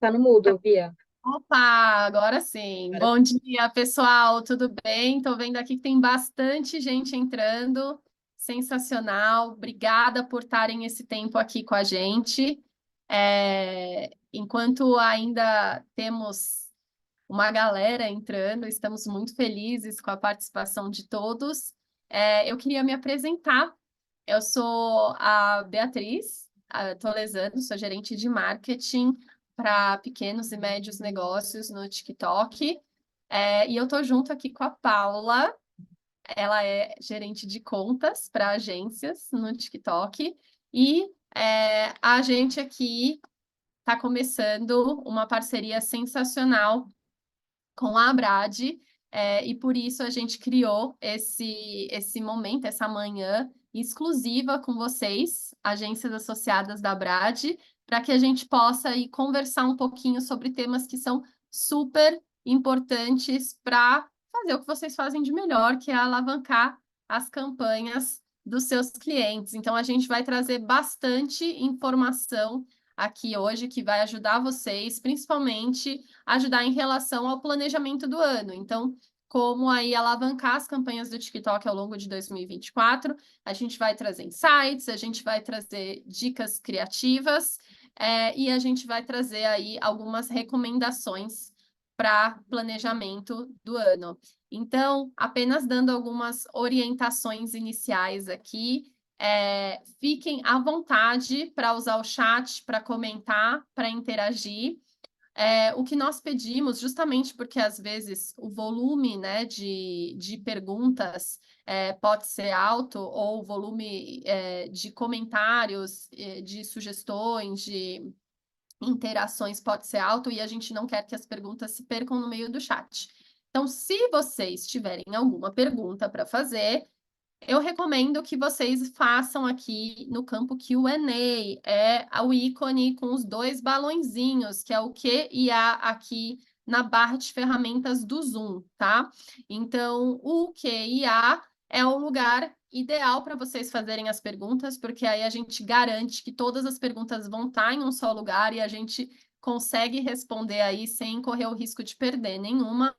Tá no mudo, Bia. Opa, agora sim. Agora Bom dia, pessoal. Tudo bem? Tô vendo aqui que tem bastante gente entrando. Sensacional. Obrigada por estarem esse tempo aqui com a gente. Enquanto ainda temos uma galera entrando, estamos muito felizes com a participação de todos. Eu queria me apresentar. Eu sou a Beatriz Tolesano, sou gerente de marketing para pequenos e médios negócios no TikTok. E eu estou junto aqui com a Paula, ela é gerente de contas para agências no TikTok. E a gente aqui está começando uma parceria sensacional com a Abrad, e por isso a gente criou esse momento, essa manhã exclusiva com vocês, agências associadas da Abrad, para que a gente possa aí conversar um pouquinho sobre temas que são super importantes para fazer o que vocês fazem de melhor, que é alavancar as campanhas dos seus clientes. Então, a gente vai trazer bastante informação aqui hoje que vai ajudar vocês, principalmente ajudar em relação ao planejamento do ano. Então, como aí alavancar as campanhas do TikTok ao longo de 2024, a gente vai trazer insights, a gente vai trazer dicas criativas, e a gente vai trazer aí algumas recomendações para planejamento do ano. Então, apenas dando algumas orientações iniciais aqui, fiquem à vontade para usar o chat, para comentar, para interagir. O que nós pedimos, justamente porque às vezes o volume, né, de perguntas pode ser alto, ou o volume de comentários, de sugestões, de interações pode ser alto, e a gente não quer que as perguntas se percam no meio do chat. Então, se vocês tiverem alguma pergunta para fazer, eu recomendo que vocês façam aqui no campo Q&A, o ícone com os dois balõezinhos, que é o Q e A aqui na barra de ferramentas do Zoom, tá? Então, o Q e A é o lugar ideal para vocês fazerem as perguntas, porque aí a gente garante que todas as perguntas vão estar em um só lugar e a gente consegue responder aí sem correr o risco de perder nenhuma.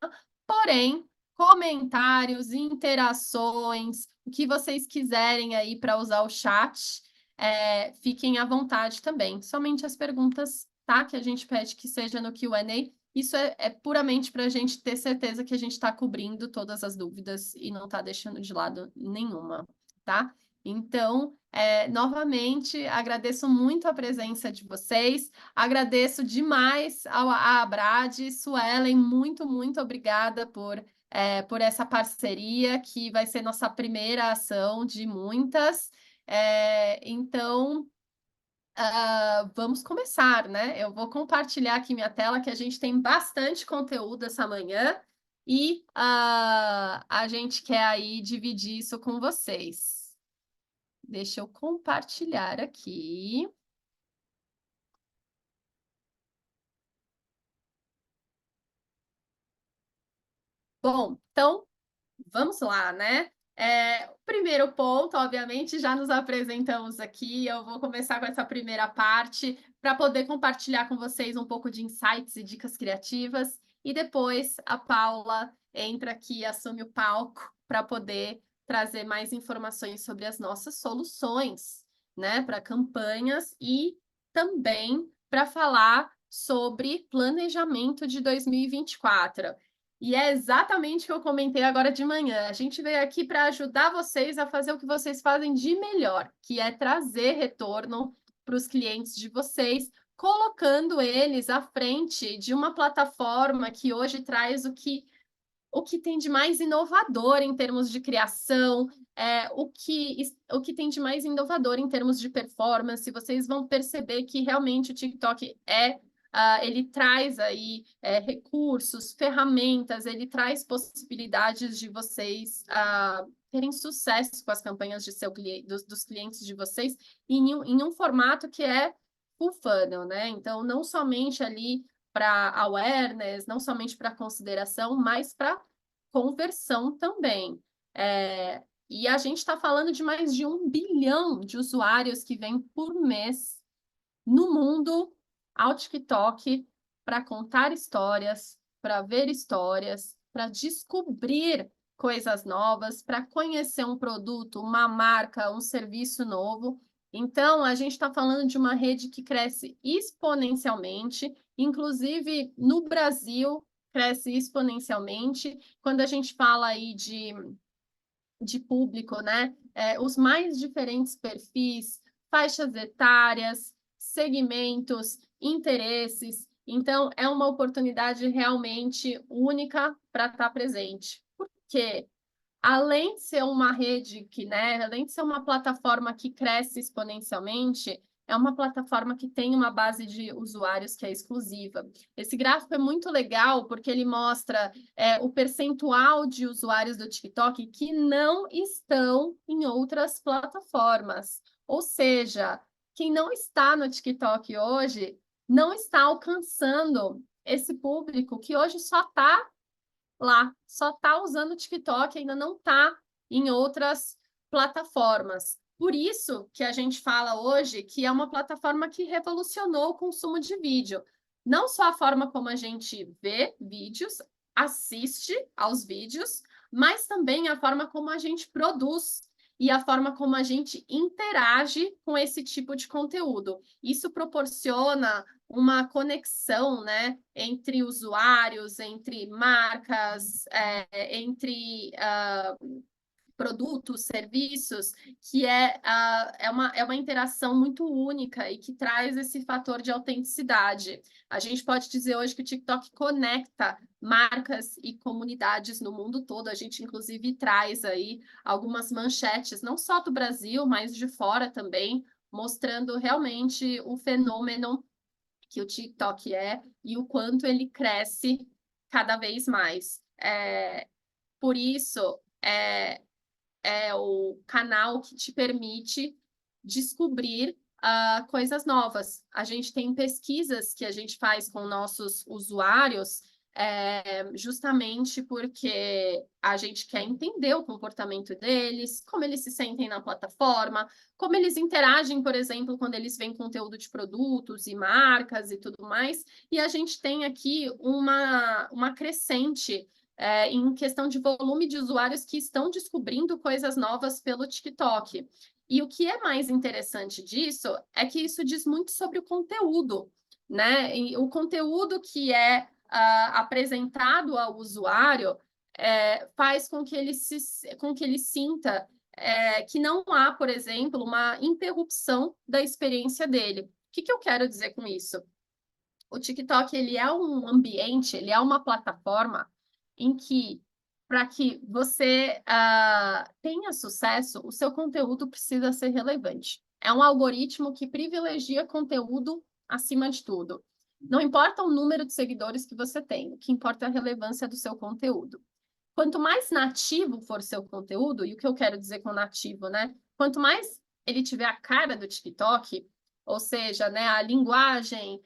Porém, comentários, interações, o que vocês quiserem aí para usar o chat, fiquem à vontade também. Somente as perguntas, tá? Que a gente pede que seja no Q&A. Isso é puramente para a gente ter certeza que a gente está cobrindo todas as dúvidas e não está deixando de lado nenhuma, tá? Então, novamente, agradeço muito a presença de vocês, agradeço demais à Abrad, Suelen, muito, muito obrigada por essa parceria, que vai ser nossa primeira ação de muitas. Então, vamos começar, né? Eu vou compartilhar aqui minha tela, que a gente tem bastante conteúdo essa manhã, e a gente quer aí dividir isso com vocês. Deixa eu compartilhar aqui. Bom, então vamos lá, né? O primeiro ponto, obviamente, já nos apresentamos aqui. Eu vou começar com essa primeira parte para poder compartilhar com vocês um pouco de insights e dicas criativas. E depois a Paula entra aqui e assume o palco para poder trazer mais informações sobre as nossas soluções, né, para campanhas e também para falar sobre planejamento de 2024. E é exatamente o que eu comentei agora de manhã. A gente veio aqui para ajudar vocês a fazer o que vocês fazem de melhor, que é trazer retorno para os clientes de vocês, colocando eles à frente de uma plataforma que hoje traz o que tem de mais inovador em termos de criação, o que tem de mais inovador em termos de performance. Vocês vão perceber que realmente o TikTok ele traz aí recursos, ferramentas, ele traz possibilidades de vocês terem sucesso com as campanhas dos clientes de vocês em um formato que é full funnel, né? Então, não somente ali para awareness, não somente para consideração, mas para conversão também. E a gente está falando de mais de 1 bilhão de usuários que vêm por mês no mundo ao TikTok. para contar histórias, para ver histórias, para descobrir coisas novas, para conhecer um produto, uma marca, um serviço novo. Então, a gente está falando de uma rede que cresce exponencialmente, inclusive no Brasil, cresce exponencialmente. Quando a gente fala aí de público, né? Os mais diferentes perfis, faixas etárias, segmentos, interesses. Então, é uma oportunidade realmente única para estar presente. Por quê? Além de ser uma rede que, né, além de ser uma plataforma que cresce exponencialmente, é uma plataforma que tem uma base de usuários que é exclusiva. Esse gráfico é muito legal porque ele mostra o percentual de usuários do TikTok que não estão em outras plataformas. Ou seja, quem não está no TikTok hoje não está alcançando esse público que hoje só está lá, só está usando o TikTok, ainda não está em outras plataformas. Por isso que a gente fala hoje que é uma plataforma que revolucionou o consumo de vídeo. Não só a forma como a gente vê vídeos, assiste aos vídeos, mas também a forma como a gente produz e a forma como a gente interage com esse tipo de conteúdo. Isso proporciona uma conexão, né, entre usuários, entre marcas, entre produtos, serviços, que é uma interação muito única e que traz esse fator de autenticidade. A gente pode dizer hoje que o TikTok conecta marcas e comunidades no mundo todo. A gente, inclusive, traz aí algumas manchetes, não só do Brasil, mas de fora também, mostrando realmente o fenômeno que o TikTok e o quanto ele cresce cada vez mais. Por isso, é o canal que te permite descobrir coisas novas. A gente tem pesquisas que a gente faz com nossos usuários, justamente porque a gente quer entender o comportamento deles, como eles se sentem na plataforma, como eles interagem, por exemplo, quando eles veem conteúdo de produtos e marcas e tudo mais. E a gente tem aqui uma crescente em questão de volume de usuários que estão descobrindo coisas novas pelo TikTok. E o que é mais interessante disso é que isso diz muito sobre o conteúdo, né? E o conteúdo que é apresentado ao usuário faz com que ele sinta que não há, por exemplo, uma interrupção da experiência dele. O que eu quero dizer com isso? O TikTok ele é um ambiente, ele é uma plataforma em que, para que você tenha sucesso, o seu conteúdo precisa ser relevante. É um algoritmo que privilegia conteúdo acima de tudo. Não importa o número de seguidores que você tem, o que importa é a relevância do seu conteúdo. Quanto mais nativo for seu conteúdo, e o que eu quero dizer com nativo, né? Quanto mais ele tiver a cara do TikTok, ou seja, né, a linguagem,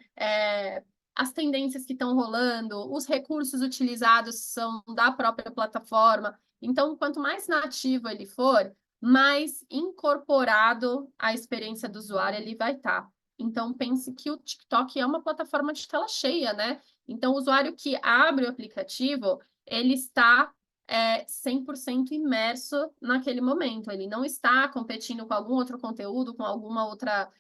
as tendências que estão rolando, os recursos utilizados são da própria plataforma. Então, quanto mais nativo ele for, mais incorporado à experiência do usuário ele vai estar. Então, pense que o TikTok é uma plataforma de tela cheia, né? Então, o usuário que abre o aplicativo, ele está 100% imerso naquele momento. Ele não está competindo com algum outro conteúdo, com alguma outra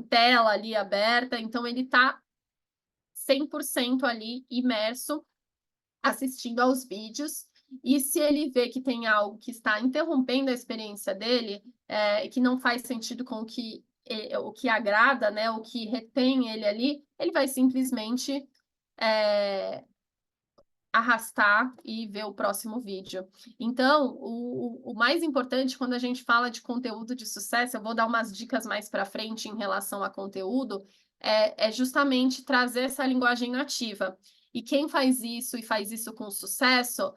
tela ali aberta. Então, ele está 100% ali imerso, assistindo aos vídeos. E se ele vê que tem algo que está interrompendo a experiência dele, e que não faz sentido com o que agrada, né, o que retém ele ali, ele vai simplesmente arrastar e ver o próximo vídeo. Então, o mais importante quando a gente fala de conteúdo de sucesso, eu vou dar umas dicas mais para frente em relação a conteúdo, é justamente trazer essa linguagem nativa. E quem faz isso e faz isso com sucesso,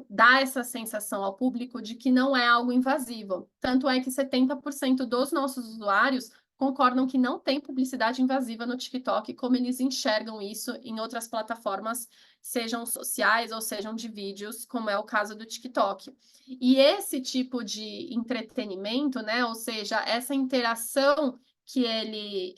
dá essa sensação ao público de que não é algo invasivo. Tanto é que 70% dos nossos usuários concordam que não tem publicidade invasiva no TikTok, como eles enxergam isso em outras plataformas, sejam sociais ou sejam de vídeos, como é o caso do TikTok. E esse tipo de entretenimento, né, ou seja, essa interação que ele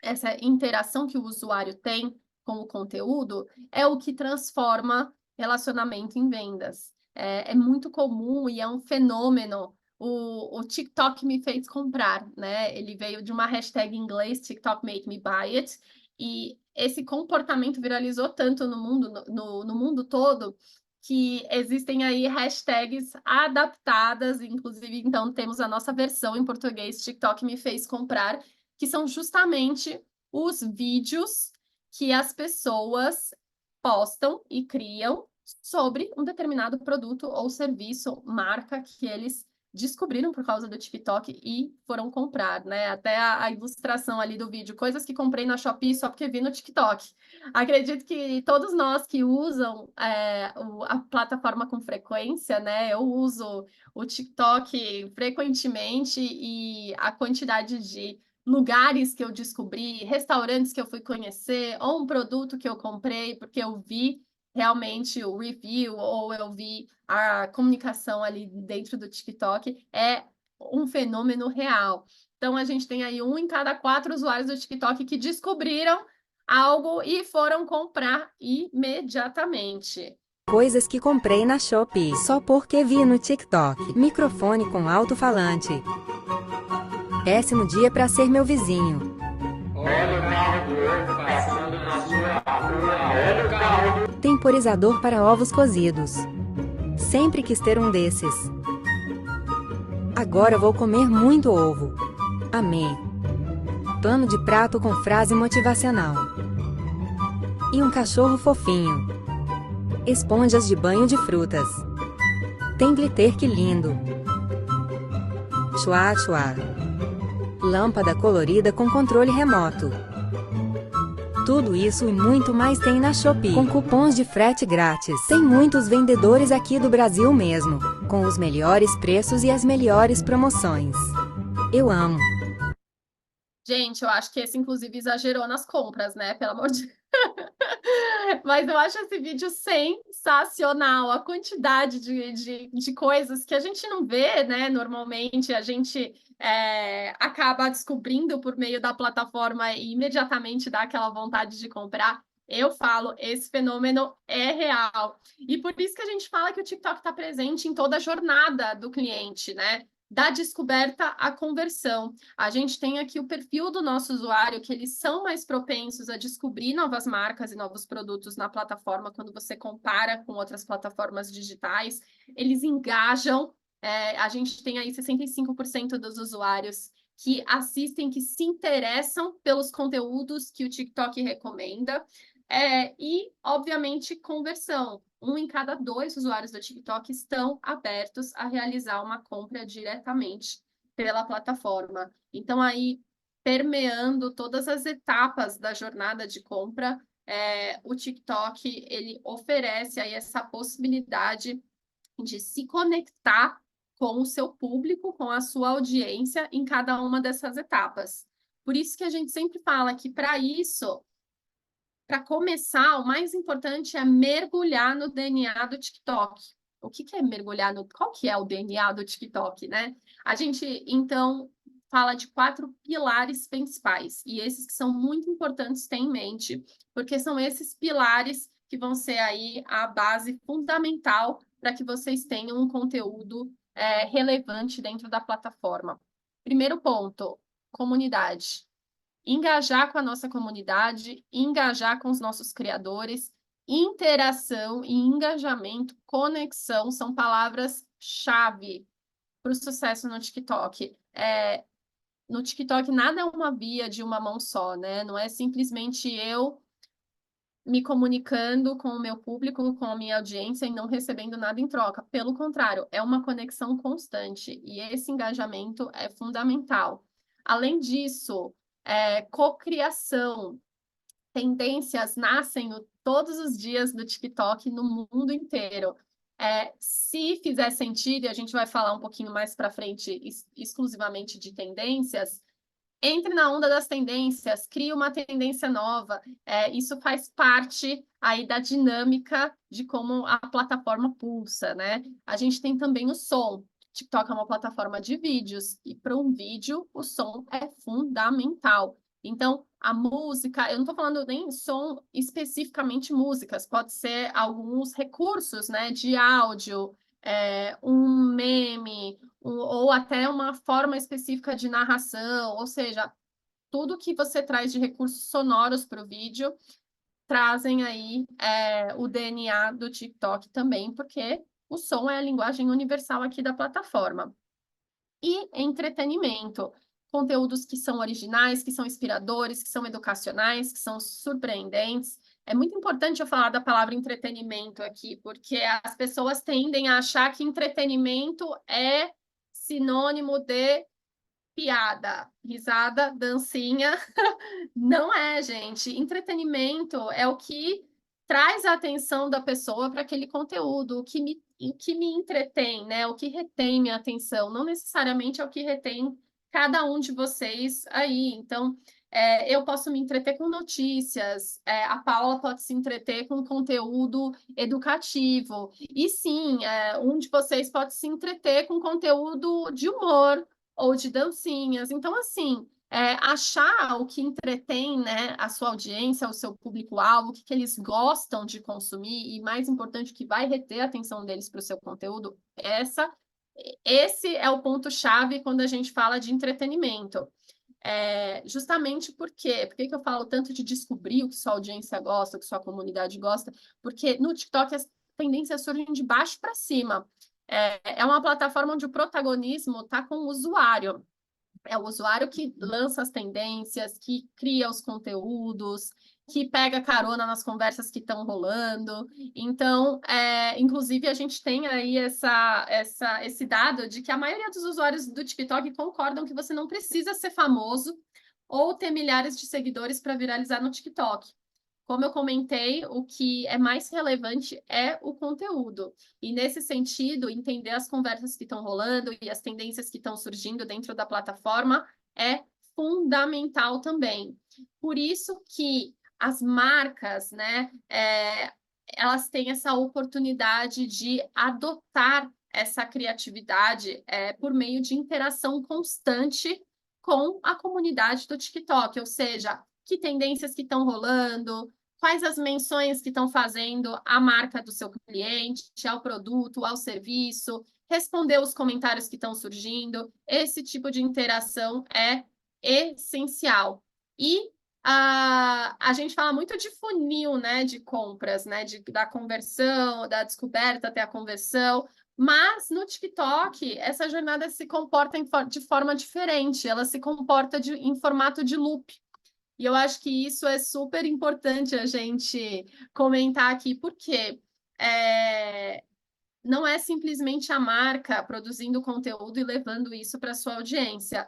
essa interação que o usuário tem com o conteúdo é o que transforma relacionamento em vendas. É muito comum e é um fenômeno. O TikTok me fez comprar, né? Ele veio de uma hashtag em inglês, TikTok Make Me Buy It, e esse comportamento viralizou tanto no mundo, no mundo todo, que existem aí hashtags adaptadas, inclusive, então, temos a nossa versão em português, TikTok me fez comprar, que são justamente os vídeos que as pessoas postam e criam sobre um determinado produto ou serviço, marca que eles descobriram por causa do TikTok e foram comprar, né? Até a ilustração ali do vídeo, coisas que comprei na Shopee só porque vi no TikTok. Acredito que todos nós que usam a plataforma com frequência, né? Eu uso o TikTok frequentemente e a quantidade de lugares que eu descobri, restaurantes que eu fui conhecer, ou um produto que eu comprei porque eu vi realmente o review ou eu vi a comunicação ali dentro do TikTok, é um fenômeno real. Então, a gente tem aí 1 em cada 4 usuários do TikTok que descobriram algo e foram comprar imediatamente. Coisas que comprei na Shopee só porque vi no TikTok. Microfone com alto-falante. Péssimo dia para ser meu vizinho. Olha o carro do ovo passando na sua rua. Olha o carro do... Temporizador para ovos cozidos. Sempre quis ter um desses. Agora vou comer muito ovo. Amei. Pano de prato com frase motivacional. E um cachorro fofinho. Esponjas de banho de frutas. Tem glitter, que lindo. Chua chua. Lâmpada colorida com controle remoto. Tudo isso e muito mais tem na Shopee, com cupons de frete grátis. Tem muitos vendedores aqui do Brasil mesmo, com os melhores preços e as melhores promoções. Eu amo. Gente, eu acho que esse, inclusive, exagerou nas compras, né? Pelo amor de Mas eu acho esse vídeo sensacional. A quantidade de coisas que a gente não vê, né? Normalmente, a gente acaba descobrindo por meio da plataforma e imediatamente dá aquela vontade de comprar. Eu falo, esse fenômeno é real. E por isso que a gente fala que o TikTok está presente em toda a jornada do cliente, né? Da descoberta à conversão. A gente tem aqui o perfil do nosso usuário, que eles são mais propensos a descobrir novas marcas e novos produtos na plataforma quando você compara com outras plataformas digitais. Eles engajam, a gente tem aí 65% dos usuários que assistem, que se interessam pelos conteúdos que o TikTok recomenda. E, obviamente, conversão. 1 em cada 2 usuários do TikTok estão abertos a realizar uma compra diretamente pela plataforma. Então, aí, permeando todas as etapas da jornada de compra, o TikTok ele oferece aí essa possibilidade de se conectar com o seu público, com a sua audiência em cada uma dessas etapas. Por isso que a gente sempre fala que, para isso, para começar, o mais importante é mergulhar no DNA do TikTok. O que é mergulhar no... Qual que é o DNA do TikTok, né? A gente, então, fala de 4 pilares principais. E esses que são muito importantes ter em mente, porque são esses pilares que vão ser aí a base fundamental para que vocês tenham um conteúdo relevante dentro da plataforma. Primeiro ponto, comunidade. Engajar com a nossa comunidade, engajar com os nossos criadores, interação e engajamento, conexão são palavras-chave para o sucesso no TikTok. No TikTok, nada é uma via de uma mão só, né? Não é simplesmente eu me comunicando com o meu público, com a minha audiência e não recebendo nada em troca. Pelo contrário, é uma conexão constante e esse engajamento é fundamental. Além disso, cocriação. Tendências nascem todos os dias no TikTok no mundo inteiro. Se fizer sentido, e a gente vai falar um pouquinho mais para frente exclusivamente de tendências, entre na onda das tendências, crie uma tendência nova. Isso faz parte aí da dinâmica de como a plataforma pulsa, né? A gente tem também o som. TikTok é uma plataforma de vídeos, e para um vídeo o som é fundamental. Então, a música, eu não estou falando nem som especificamente músicas, pode ser alguns recursos, né, de áudio, um meme, ou até uma forma específica de narração, ou seja, tudo que você traz de recursos sonoros para o vídeo trazem aí o DNA do TikTok também, porque o som é a linguagem universal aqui da plataforma. E entretenimento, conteúdos que são originais, que são inspiradores, que são educacionais, que são surpreendentes. É muito importante eu falar da palavra entretenimento aqui, porque as pessoas tendem a achar que entretenimento é sinônimo de piada, risada, dancinha. Não é, gente. Entretenimento é o que traz a atenção da pessoa para aquele conteúdo, o que me entretém, né? O que retém minha atenção, não necessariamente é o que retém cada um de vocês aí. Então, eu posso me entreter com notícias, a Paula pode se entreter com conteúdo educativo, e sim, um de vocês pode se entreter com conteúdo de humor ou de dancinhas. Então, assim, achar o que entretém, né, a sua audiência, o seu público-alvo, o que eles gostam de consumir, e mais importante, o que vai reter a atenção deles para o seu conteúdo, esse é o ponto-chave quando a gente fala de entretenimento. Justamente por quê? Por que eu falo tanto de descobrir o que sua audiência gosta, o que sua comunidade gosta? Porque no TikTok as tendências surgem de baixo para cima. É uma plataforma onde o protagonismo está com o usuário. É o usuário que lança as tendências, que cria os conteúdos, que pega carona nas conversas que estão rolando. Então, inclusive, a gente tem aí esse dado de que a maioria dos usuários do TikTok concordam que você não precisa ser famoso ou ter milhares de seguidores para viralizar no TikTok. Como eu comentei, o que é mais relevante é o conteúdo. E, nesse sentido, entender as conversas que estão rolando e as tendências que estão surgindo dentro da plataforma é fundamental também. Por isso que as marcas, né, elas têm essa oportunidade de adotar essa criatividade por meio de interação constante com a comunidade do TikTok, ou seja, que tendências que estão rolando, quais as menções que estão fazendo à marca do seu cliente, ao produto, ao serviço, responder os comentários que estão surgindo. Esse tipo de interação é essencial. E a gente fala muito de funil, né, de compras, né, da conversão, da descoberta até a conversão, mas no TikTok essa jornada se comporta de forma diferente, ela se comporta em formato de loop. E eu acho que isso é super importante a gente comentar aqui, porque não é simplesmente a marca produzindo conteúdo e levando isso para a sua audiência.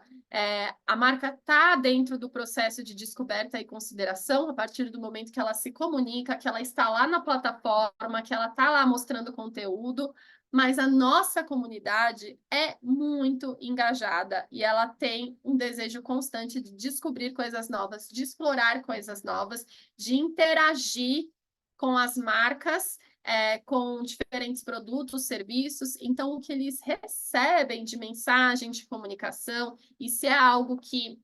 A marca está dentro do processo de descoberta e consideração a partir do momento que ela se comunica, que ela está lá na plataforma, que ela está lá mostrando conteúdo, mas a nossa comunidade é muito engajada e ela tem um desejo constante de descobrir coisas novas, de explorar coisas novas, de interagir com as marcas, com diferentes produtos, serviços. Então, o que eles recebem de mensagem, de comunicação, e se é algo que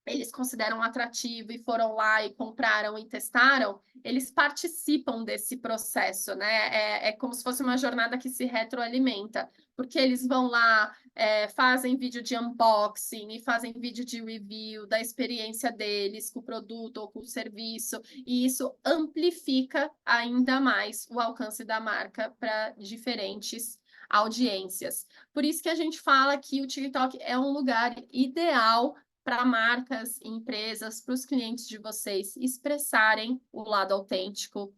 eles consideram atrativo e foram lá e compraram e testaram, eles participam desse processo, né? É como se fosse uma jornada que se retroalimenta, porque eles vão lá, fazem vídeo de unboxing e fazem vídeo de review da experiência deles com o produto ou com o serviço, e isso amplifica ainda mais o alcance da marca para diferentes audiências. Por isso que a gente fala que o TikTok é um lugar ideal para marcas e empresas, para os clientes de vocês expressarem o lado autêntico,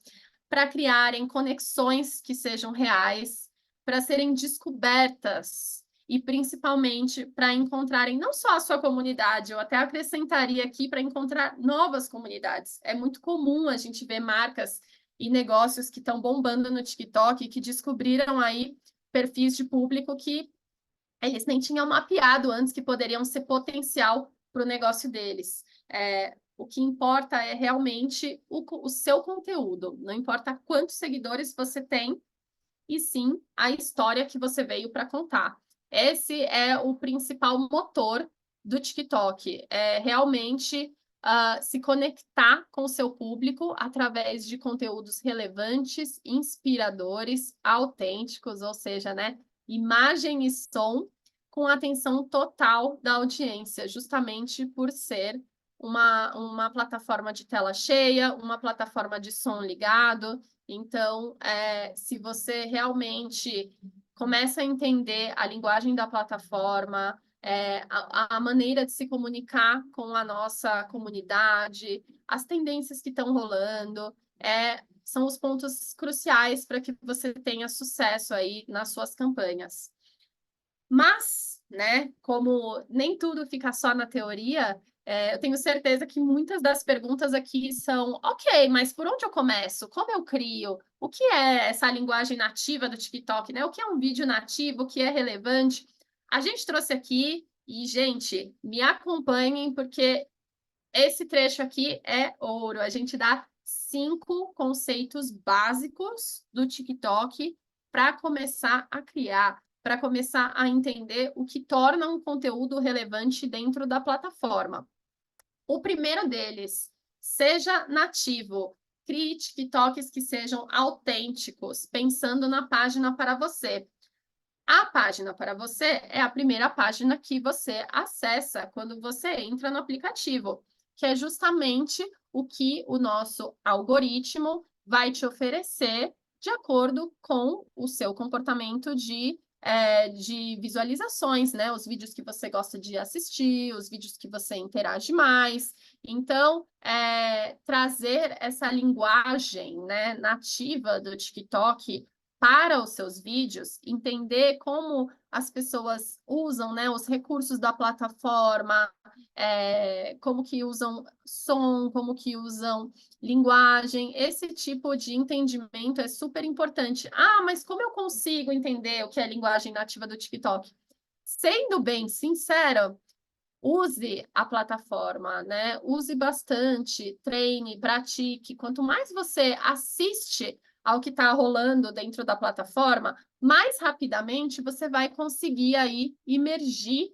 para criarem conexões que sejam reais, para serem descobertas e principalmente para encontrarem não só a sua comunidade, eu até acrescentaria aqui para encontrar novas comunidades. É muito comum a gente ver marcas e negócios que estão bombando no TikTok, que descobriram aí perfis de público que eles nem tinham mapeado antes que poderiam ser potencial para o negócio deles. O que importa é realmente o seu conteúdo, não importa quantos seguidores você tem, e sim a história que você veio para contar. Esse é o principal motor do TikTok, é realmente se conectar com o seu público através de conteúdos relevantes, inspiradores, autênticos, ou seja, né, imagem e som, com atenção total da audiência, justamente por ser uma plataforma de tela cheia, uma plataforma de som ligado. Então, se você realmente começa a entender a linguagem da plataforma, a maneira de se comunicar com a nossa comunidade, as tendências que estão rolando, são os pontos cruciais para que você tenha sucesso aí nas suas campanhas. Mas, né, como nem tudo fica só na teoria, eu tenho certeza que muitas das perguntas aqui são: ok, mas por onde eu começo? Como eu crio? O que é essa linguagem nativa do TikTok, né? O que é um vídeo nativo? O que é relevante? A gente trouxe aqui, e, gente, me acompanhem, porque esse trecho aqui é ouro. A gente dá 5 conceitos básicos do TikTok para começar a criar, para começar a entender o que torna um conteúdo relevante dentro da plataforma. O primeiro deles, seja nativo. Crie TikToks que sejam autênticos, pensando na página para você. A página para você é a primeira página que você acessa quando você entra no aplicativo, que é justamente o que o nosso algoritmo vai te oferecer de acordo com o seu comportamento de visualizações, né? Os vídeos que você gosta de assistir, os vídeos que você interage mais. Então, trazer essa linguagem, né, nativa do TikTok para os seus vídeos, entender como as pessoas usam, né, os recursos da plataforma, como que usam som, como que usam linguagem, esse tipo de entendimento é super importante. Ah, mas como eu consigo entender o que é a linguagem nativa do TikTok? Sendo bem sincero, use a plataforma, né? Use bastante, treine, pratique. Quanto mais você assiste ao que está rolando dentro da plataforma, mais rapidamente você vai conseguir aí imergir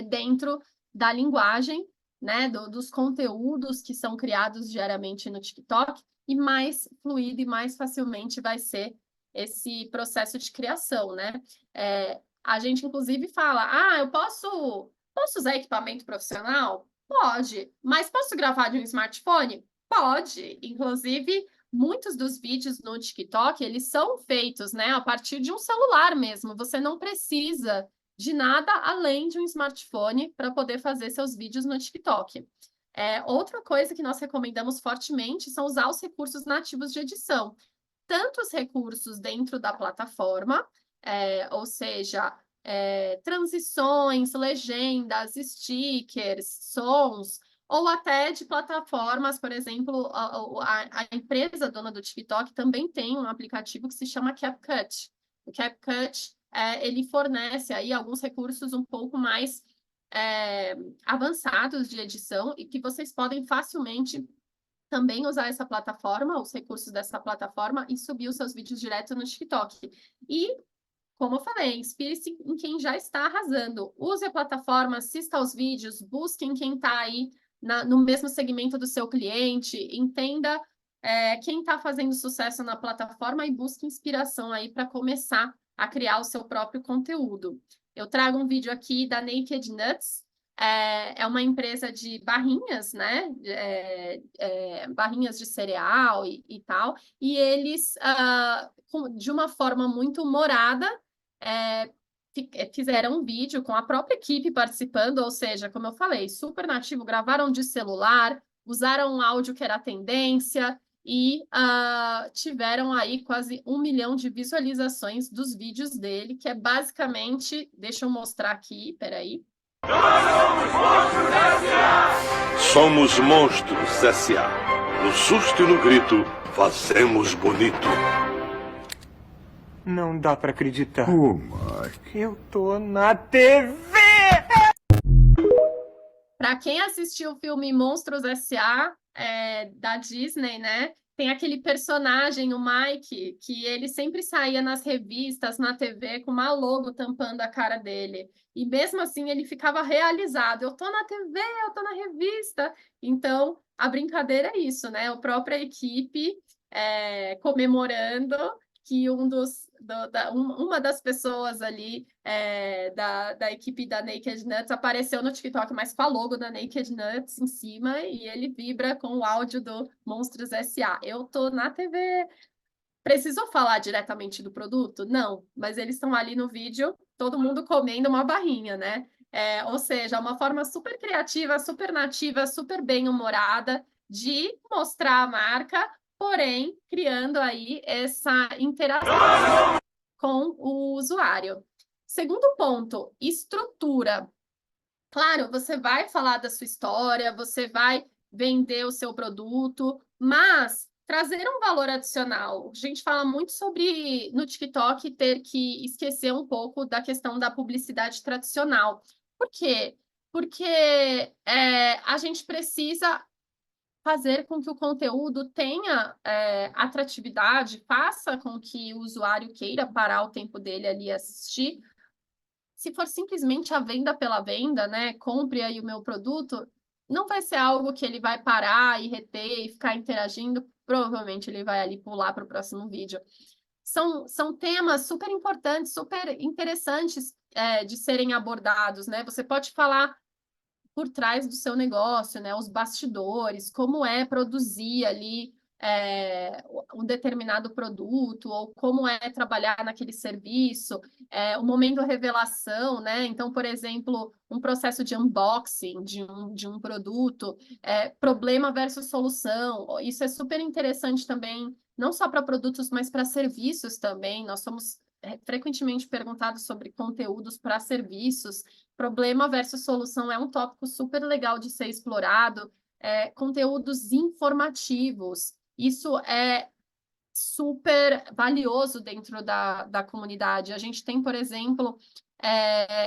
dentro da linguagem, né? Dos conteúdos que são criados diariamente no TikTok, e mais fluido e mais facilmente vai ser esse processo de criação, né? A gente, inclusive, fala, eu posso usar equipamento profissional? Pode. Mas posso gravar de um smartphone? Pode. Inclusive, muitos dos vídeos no TikTok, eles são feitos, né, a partir de um celular mesmo. Você não precisa de nada além de um smartphone para poder fazer seus vídeos no TikTok. Outra coisa que nós recomendamos fortemente são usar os recursos nativos de edição. Tanto os recursos dentro da plataforma, ou seja, transições, legendas, stickers, sons, ou até de plataformas, por exemplo, a empresa dona do TikTok também tem um aplicativo que se chama CapCut. O CapCut, ele fornece aí alguns recursos um pouco mais avançados de edição e que vocês podem facilmente também usar essa plataforma, os recursos dessa plataforma, e subir os seus vídeos direto no TikTok. E, como eu falei, inspire-se em quem já está arrasando. Use a plataforma, assista aos vídeos, busque em quem está aí no mesmo segmento do seu cliente, entenda quem está fazendo sucesso na plataforma e busque inspiração aí para começar a criar o seu próprio conteúdo. Eu trago um vídeo aqui da Naked Nuts, é uma empresa de barrinhas, né? Barrinhas de cereal e tal, e eles, de uma forma muito humorada, fizeram um vídeo com a própria equipe participando, ou seja, como eu falei, super nativo, gravaram de celular, usaram um áudio que era tendência e tiveram aí quase 1 milhão de visualizações dos vídeos dele, que é basicamente, deixa eu mostrar aqui, peraí. Somos Monstros S.A. No susto e no grito, fazemos bonito. Não dá pra acreditar. Oh, Mike. Eu tô na TV! Para quem assistiu o filme Monstros S.A. Da Disney, né? Tem aquele personagem, o Mike, que ele sempre saía nas revistas, na TV, com uma logo tampando a cara dele. E mesmo assim ele ficava realizado. Eu tô na TV, eu tô na revista. Então, a brincadeira é isso, né? A própria equipe comemorando que uma das pessoas ali da equipe da Naked Nuts apareceu no TikTok, mas com a logo da Naked Nuts em cima, e ele vibra com o áudio do Monstros S.A. Eu tô na TV. Precisou falar diretamente do produto? Não, mas eles estão ali no vídeo, todo mundo comendo uma barrinha, né? Ou seja, uma forma super criativa, super nativa, super bem-humorada de mostrar a marca, porém, criando aí essa interação com o usuário. Segundo ponto, estrutura. Claro, você vai falar da sua história, você vai vender o seu produto, mas trazer um valor adicional. A gente fala muito sobre, no TikTok, ter que esquecer um pouco da questão da publicidade tradicional. Por quê? Porque a gente precisa fazer com que o conteúdo tenha atratividade, faça com que o usuário queira parar o tempo dele ali e assistir. Se for simplesmente a venda pela venda, né? Compre aí o meu produto, não vai ser algo que ele vai parar e reter e ficar interagindo. Provavelmente ele vai ali pular para o próximo vídeo. São temas super importantes, super interessantes de serem abordados, né? Você pode falar por trás do seu negócio, né? Os bastidores, como é produzir ali um determinado produto, ou como é trabalhar naquele serviço, o momento revelação, né? Então, por exemplo, um processo de unboxing de um produto, problema versus solução. Isso é super interessante também, não só para produtos, mas para serviços também. Nós somos frequentemente perguntados sobre conteúdos para serviços. Problema versus solução é um tópico super legal de ser explorado. Conteúdos informativos. Isso é super valioso dentro da comunidade. A gente tem, por exemplo,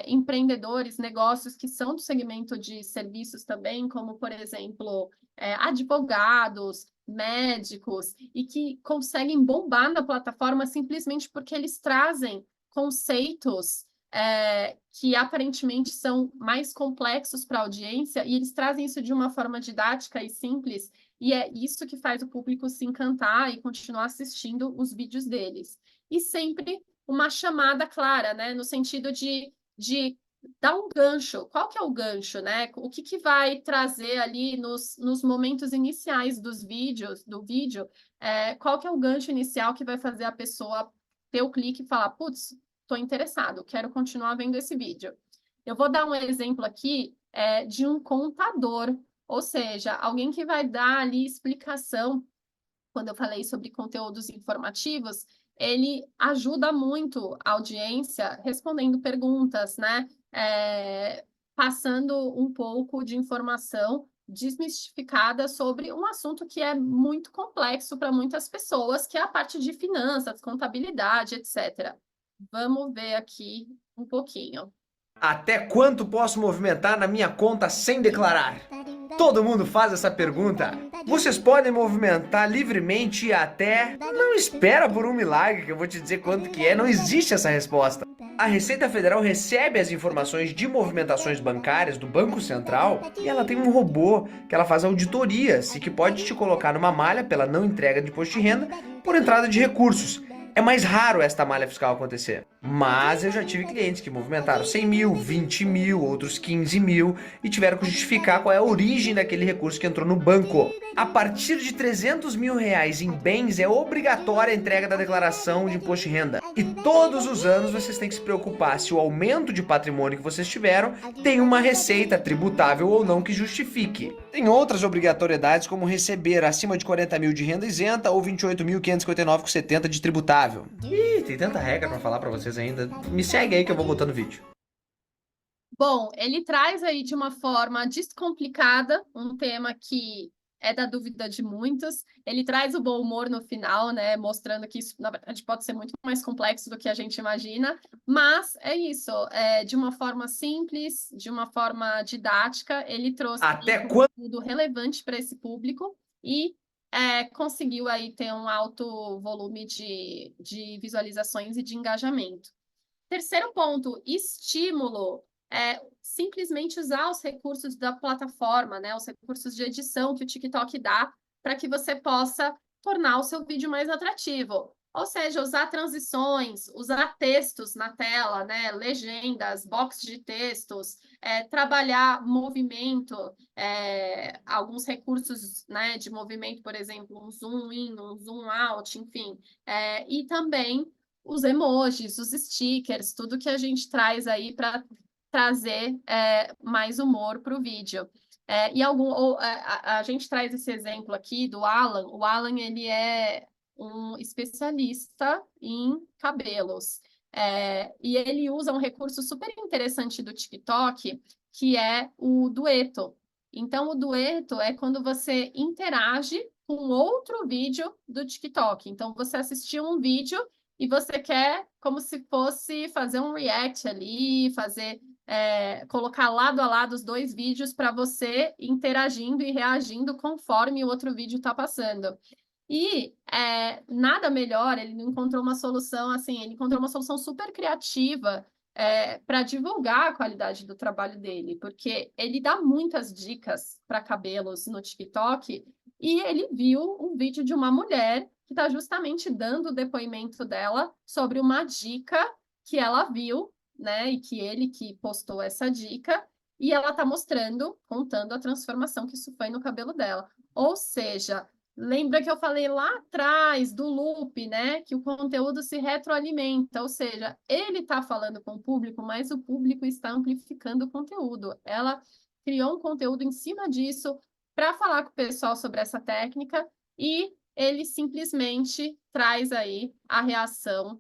empreendedores, negócios que são do segmento de serviços também, como, por exemplo, advogados, médicos, e que conseguem bombar na plataforma simplesmente porque eles trazem conceitos que aparentemente são mais complexos para a audiência, e eles trazem isso de uma forma didática e simples, e é isso que faz o público se encantar e continuar assistindo os vídeos deles. E sempre uma chamada clara, né? No sentido de dar um gancho. Qual que é o gancho, né? O que vai trazer ali nos momentos iniciais do vídeo, qual que é o gancho inicial que vai fazer a pessoa ter o clique e falar, putz, estou interessado, quero continuar vendo esse vídeo. Eu vou dar um exemplo aqui de um contador, ou seja, alguém que vai dar ali explicação. Quando eu falei sobre conteúdos informativos, ele ajuda muito a audiência respondendo perguntas, né? Passando um pouco de informação desmistificada sobre um assunto que é muito complexo para muitas pessoas, que é a parte de finanças, contabilidade, etc. Vamos ver aqui um pouquinho. Até quanto posso movimentar na minha conta sem declarar? Todo mundo faz essa pergunta. Vocês podem movimentar livremente até... Não espera por um milagre que eu vou te dizer quanto que é, não existe essa resposta. A Receita Federal recebe as informações de movimentações bancárias do Banco Central e ela tem um robô que ela faz auditorias e que pode te colocar numa malha pela não entrega de imposto de renda por entrada de recursos. É mais raro esta malha fiscal acontecer, mas eu já tive clientes que movimentaram 100 mil, 20 mil, outros 15 mil e tiveram que justificar qual é a origem daquele recurso que entrou no banco. A partir de 300 mil reais em bens é obrigatória a entrega da declaração de imposto de renda. E todos os anos vocês têm que se preocupar se o aumento de patrimônio que vocês tiveram tem uma receita tributável ou não que justifique. Tem outras obrigatoriedades como receber acima de 40 mil de renda isenta ou 28.559,70 de tributável. Ih, tem tanta regra pra falar pra vocês ainda. Me segue aí que eu vou botando vídeo. Bom, ele traz aí de uma forma descomplicada um tema que é da dúvida de muitos. Ele traz o bom humor no final, né? Mostrando que isso, na verdade, pode ser muito mais complexo do que a gente imagina. Mas é isso, de uma forma simples, de uma forma didática, ele trouxe Até conteúdo relevante para esse público e conseguiu aí ter um alto volume de visualizações e de engajamento. Terceiro ponto, estímulo. Simplesmente usar os recursos da plataforma, né? Os recursos de edição que o TikTok dá para que você possa tornar o seu vídeo mais atrativo. Ou seja, usar transições, usar textos na tela, né? Legendas, box de textos, trabalhar movimento, alguns recursos, né, de movimento, por exemplo, um zoom in, um zoom out, enfim. E também os emojis, os stickers, tudo que a gente traz aí para trazer mais humor para o vídeo. A gente traz esse exemplo aqui do Alan. O Alan, ele é um especialista em cabelos. E ele usa um recurso super interessante do TikTok, que é o dueto. Então, o dueto é quando você interage com outro vídeo do TikTok. Então, você assistiu um vídeo e você quer como se fosse fazer um react ali, colocar lado a lado os dois vídeos para você interagindo e reagindo conforme o outro vídeo está passando. E nada melhor, ele encontrou uma solução assim, ele encontrou uma solução super criativa para divulgar a qualidade do trabalho dele, porque ele dá muitas dicas para cabelos no TikTok e ele viu um vídeo de uma mulher que está justamente dando o depoimento dela sobre uma dica que ela viu, né? E que ele que postou essa dica, e ela está mostrando, contando a transformação que isso foi no cabelo dela. Ou seja, lembra que eu falei lá atrás do loop, né? Que o conteúdo se retroalimenta, ou seja, ele está falando com o público, mas o público está amplificando o conteúdo. Ela criou um conteúdo em cima disso para falar com o pessoal sobre essa técnica e ele simplesmente traz aí a reação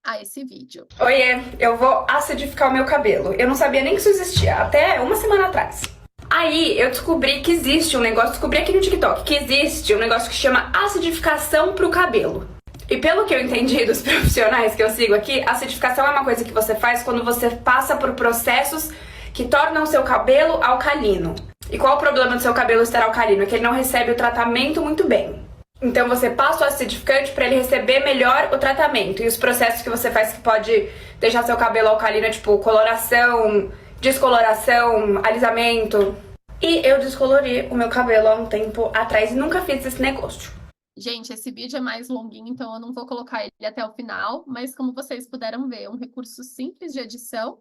a esse vídeo. Oiê, eu vou acidificar o meu cabelo. Eu não sabia nem que isso existia, até uma semana atrás. Aí eu descobri que existe um negócio, descobri aqui no TikTok, que existe um negócio que chama acidificação pro cabelo. E pelo que eu entendi dos profissionais que eu sigo aqui, acidificação é uma coisa que você faz quando você passa por processos que tornam o seu cabelo alcalino. E qual o problema do seu cabelo estar alcalino? É que ele não recebe o tratamento muito bem. Então você passa o acidificante para ele receber melhor o tratamento. E os processos que você faz que pode deixar seu cabelo alcalino é tipo coloração, descoloração, alisamento. E eu descolori o meu cabelo há um tempo atrás e nunca fiz esse negócio. Gente, esse vídeo é mais longuinho, então eu não vou colocar ele até o final, mas como vocês puderam ver, é um recurso simples de edição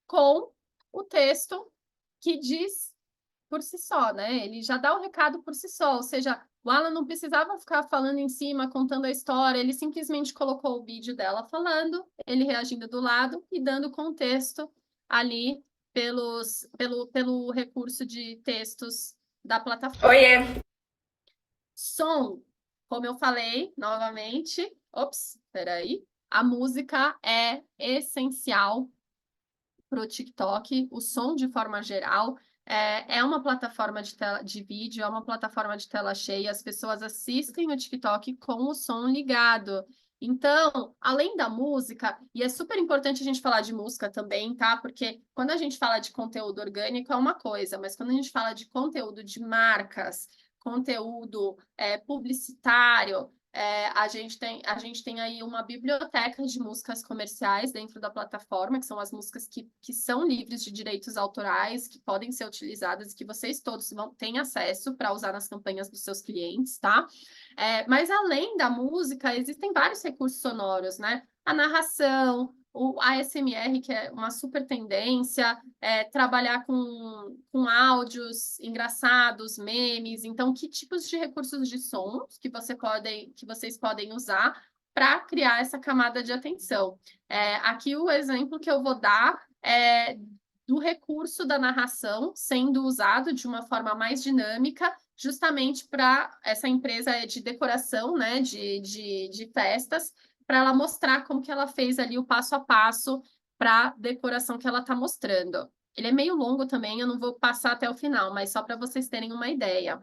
com o texto que diz por si só, né? Ele já dá o recado por si só, ou seja, o Alan não precisava ficar falando em cima, contando a história, ele simplesmente colocou o vídeo dela falando, ele reagindo do lado e dando contexto ali pelo recurso de textos da plataforma. Oiê! Som, como eu falei, novamente, a música é essencial para o TikTok, o som de forma geral. É uma plataforma de vídeo, é uma plataforma de tela cheia, as pessoas assistem o TikTok com o som ligado. Então, além da música, e é super importante a gente falar de música também, tá? Porque quando a gente fala de conteúdo orgânico é uma coisa, mas quando a gente fala de conteúdo de marcas, conteúdo publicitário, a gente tem aí uma biblioteca de músicas comerciais dentro da plataforma, que são as músicas que são livres de direitos autorais, que podem ser utilizadas e que vocês todos têm acesso para usar nas campanhas dos seus clientes, tá? Mas além da música, existem vários recursos sonoros, né? A narração, o ASMR, que é uma super tendência, trabalhar com áudios engraçados, memes. Então, que tipos de recursos de som que vocês podem usar para criar essa camada de atenção? Aqui o exemplo que eu vou dar é do recurso da narração sendo usado de uma forma mais dinâmica, justamente para essa empresa de decoração, né, de festas, para ela mostrar como que ela fez ali o passo a passo para a decoração que ela está mostrando. Ele é meio longo também, eu não vou passar até o final, mas só para vocês terem uma ideia.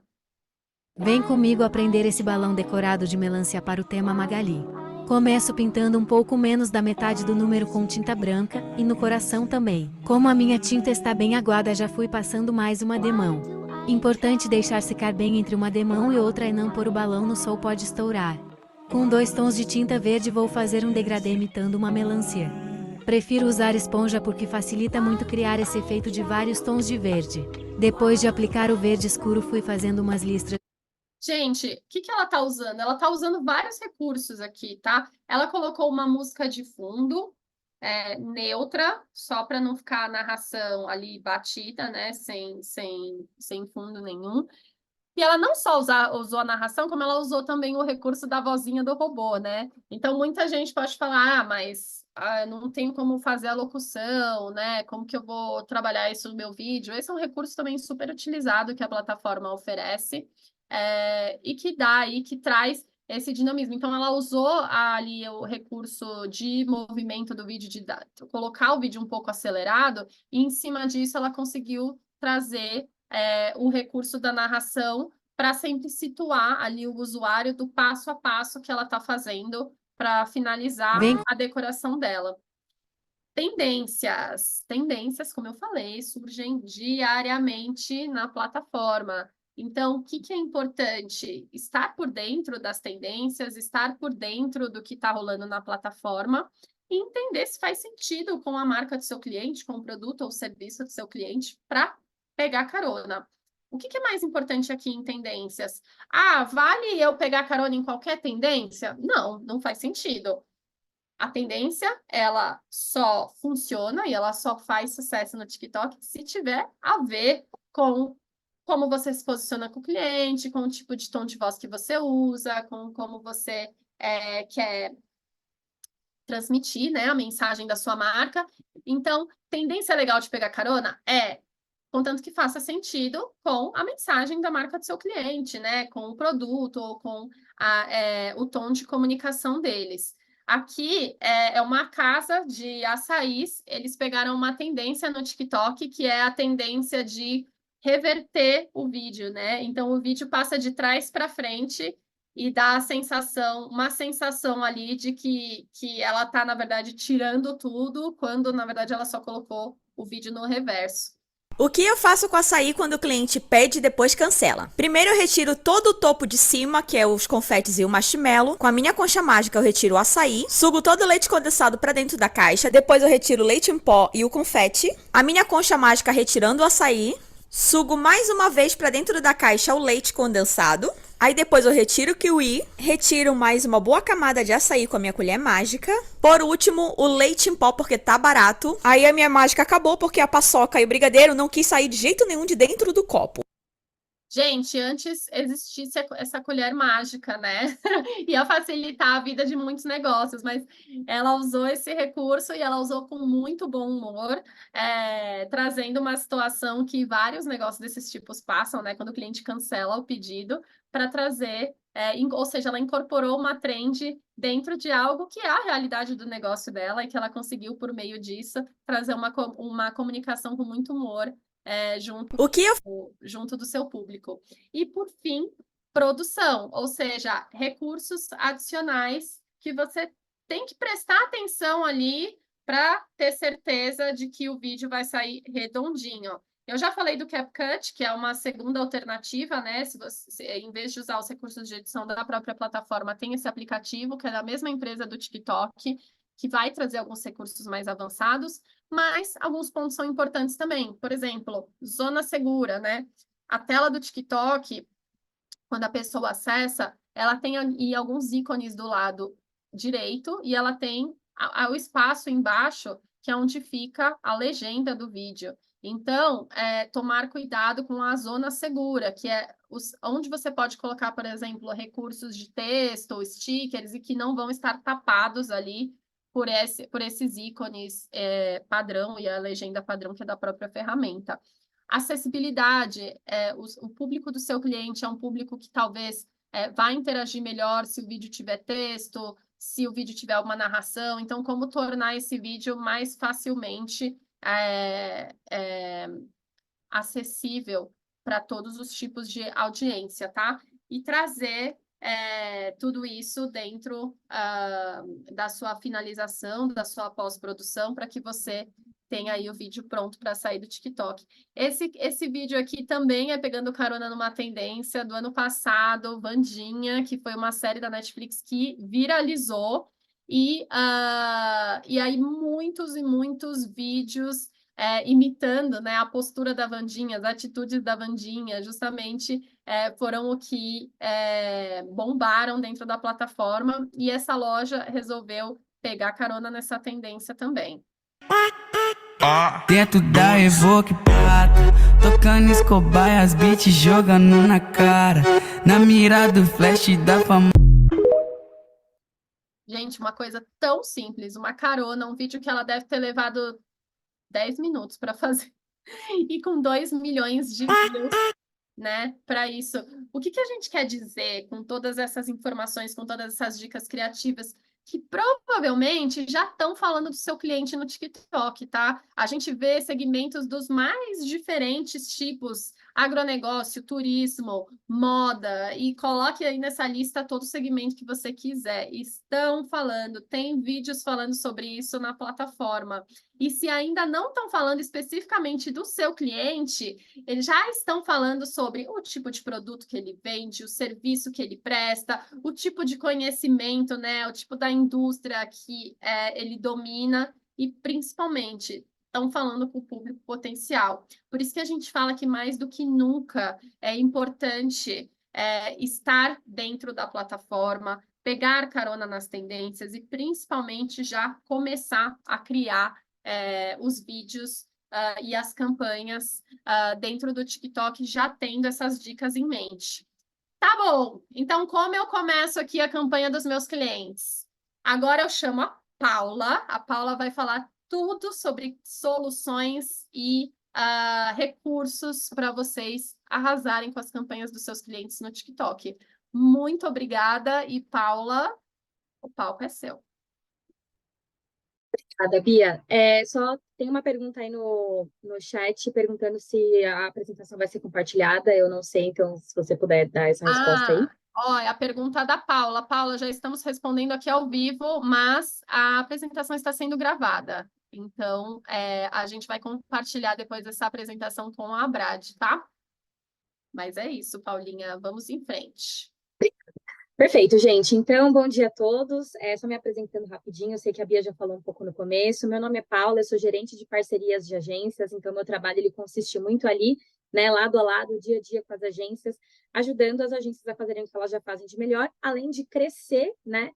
Vem comigo aprender esse balão decorado de melancia para o tema Magali. Começo pintando um pouco menos da metade do número com tinta branca, e no coração também. Como a minha tinta está bem aguada, já fui passando mais uma demão. Importante deixar secar bem entre uma demão e outra e não pôr o balão no sol, pode estourar. Com 2 tons de tinta verde vou fazer um degradê imitando uma melancia. Prefiro usar esponja porque facilita muito criar esse efeito de vários tons de verde. Depois de aplicar o verde escuro, fui fazendo umas listras. Gente, o que ela tá usando? Ela tá usando vários recursos aqui, tá? Ela colocou uma música de fundo, neutra, só para não ficar a narração ali batida, né? Sem fundo nenhum. E ela não só usou a narração, como ela usou também o recurso da vozinha do robô, né? Então, muita gente pode falar, mas não tenho como fazer a locução, né? Como que eu vou trabalhar isso no meu vídeo? Esse é um recurso também super utilizado que a plataforma oferece, e que dá aí, que traz esse dinamismo. Então, ela usou ali o recurso de movimento do vídeo, de colocar o vídeo um pouco acelerado, e em cima disso ela conseguiu trazer o recurso da narração para sempre situar ali o usuário do passo a passo que ela está fazendo para finalizar a decoração dela. Tendências, como eu falei, surgem diariamente na plataforma. Então, o que é importante? Estar por dentro das tendências, estar por dentro do que está rolando na plataforma e entender se faz sentido com a marca do seu cliente, com o produto ou serviço do seu cliente, para pegar carona. O que é mais importante aqui em tendências? Vale eu pegar carona em qualquer tendência? Não, não faz sentido. A tendência, ela só funciona e ela só faz sucesso no TikTok se tiver a ver com como você se posiciona com o cliente, com o tipo de tom de voz que você usa, com como você quer transmitir, né, a mensagem da sua marca. Então, tendência legal de pegar carona contanto que faça sentido com a mensagem da marca do seu cliente, né, com o produto ou com o tom de comunicação deles. Aqui é uma casa de açaís, eles pegaram uma tendência no TikTok, que é a tendência de reverter o vídeo, né? Então, o vídeo passa de trás para frente e dá uma sensação ali de que ela está, na verdade, tirando tudo, quando, na verdade, ela só colocou o vídeo no reverso. O que eu faço com o açaí quando o cliente pede e depois cancela? Primeiro eu retiro todo o topo de cima, que é os confetes e o marshmallow. Com a minha concha mágica eu retiro o açaí. Sugo todo o leite condensado para dentro da caixa. Depois eu retiro o leite em pó e o confete. A minha concha mágica retirando o açaí. Sugo mais uma vez para dentro da caixa o leite condensado. Aí depois eu retiro o kiwi, retiro mais uma boa camada de açaí com a minha colher mágica. Por último, o leite em pó, porque tá barato. Aí a minha mágica acabou porque a paçoca e o brigadeiro não quis sair de jeito nenhum de dentro do copo. Gente, antes existisse essa colher mágica, né? Ia facilitar a vida de muitos negócios, mas ela usou esse recurso e ela usou com muito bom humor, trazendo uma situação que vários negócios desses tipos passam, né? Quando o cliente cancela o pedido, para trazer, ou seja, ela incorporou uma trend dentro de algo que é a realidade do negócio dela e que ela conseguiu, por meio disso, trazer uma comunicação com muito humor, junto do seu público. E, por fim, produção, ou seja, recursos adicionais que você tem que prestar atenção ali para ter certeza de que o vídeo vai sair redondinho. Eu já falei do CapCut, que é uma segunda alternativa, né? Se você, em vez de usar os recursos de edição da própria plataforma, tem esse aplicativo, que é da mesma empresa do TikTok, que vai trazer alguns recursos mais avançados, mas alguns pontos são importantes também. Por exemplo, zona segura, né? A tela do TikTok, quando a pessoa acessa, ela tem aí alguns ícones do lado direito e ela tem o espaço embaixo, que é onde fica a legenda do vídeo. Então, tomar cuidado com a zona segura, que é onde você pode colocar, por exemplo, recursos de texto ou stickers e que não vão estar tapados ali por esses ícones padrão e a legenda padrão que é da própria ferramenta. Acessibilidade, o público do seu cliente é um público que talvez vai interagir melhor se o vídeo tiver texto, se o vídeo tiver uma narração. Então, como tornar esse vídeo mais facilmente acessível para todos os tipos de audiência, tá? E trazer tudo isso dentro da sua finalização, da sua pós-produção, para que você tem aí o vídeo pronto para sair do TikTok. Esse vídeo aqui também é pegando carona numa tendência do ano passado, Wandinha, que foi uma série da Netflix que viralizou, e aí muitos e muitos vídeos imitando, né, a postura da Wandinha, as atitudes da Wandinha, justamente foram o que bombaram dentro da plataforma, e essa loja resolveu pegar carona nessa tendência também. Dentro da Evoque Prata, tocando Escobar e as beats jogando na cara, na mira do flash da fama. Gente, uma coisa tão simples, uma carona, um vídeo que ela deve ter levado 10 minutos para fazer, e com 2 milhões de views, né, para isso. O que a gente quer dizer com todas essas informações, com todas essas dicas criativas, que provavelmente já estão falando do seu cliente no TikTok, tá? A gente vê segmentos dos mais diferentes tipos, agronegócio, turismo, moda, e coloque aí nessa lista todo o segmento que você quiser. Estão falando, tem vídeos falando sobre isso na plataforma. E se ainda não estão falando especificamente do seu cliente, eles já estão falando sobre o tipo de produto que ele vende, o serviço que ele presta, o tipo de conhecimento, né, o tipo da indústria que ele domina, e principalmente estão falando com o público potencial. Por isso que a gente fala que mais do que nunca é importante estar dentro da plataforma, pegar carona nas tendências e principalmente já começar a criar os vídeos e as campanhas dentro do TikTok, já tendo essas dicas em mente. Tá bom, então como eu começo aqui a campanha dos meus clientes? Agora eu chamo a Paula vai falar tudo sobre soluções e recursos para vocês arrasarem com as campanhas dos seus clientes no TikTok. Muito obrigada, e Paula, o palco é seu. Obrigada, Bia. Só tem uma pergunta aí no chat perguntando se a apresentação vai ser compartilhada. Eu não sei, então, se você puder dar essa resposta aí. É a pergunta da Paula. Paula, já estamos respondendo aqui ao vivo, mas a apresentação está sendo gravada. Então, a gente vai compartilhar depois dessa apresentação com a Brad, tá? Mas é isso, Paulinha. Vamos em frente. Perfeito, gente. Então, bom dia a todos. Só me apresentando rapidinho, eu sei que a Bia já falou um pouco no começo. Meu nome é Paula, eu sou gerente de parcerias de agências, então meu trabalho ele consiste muito ali, né, lado a lado, dia a dia com as agências, ajudando as agências a fazerem o que elas já fazem de melhor, além de crescer, né,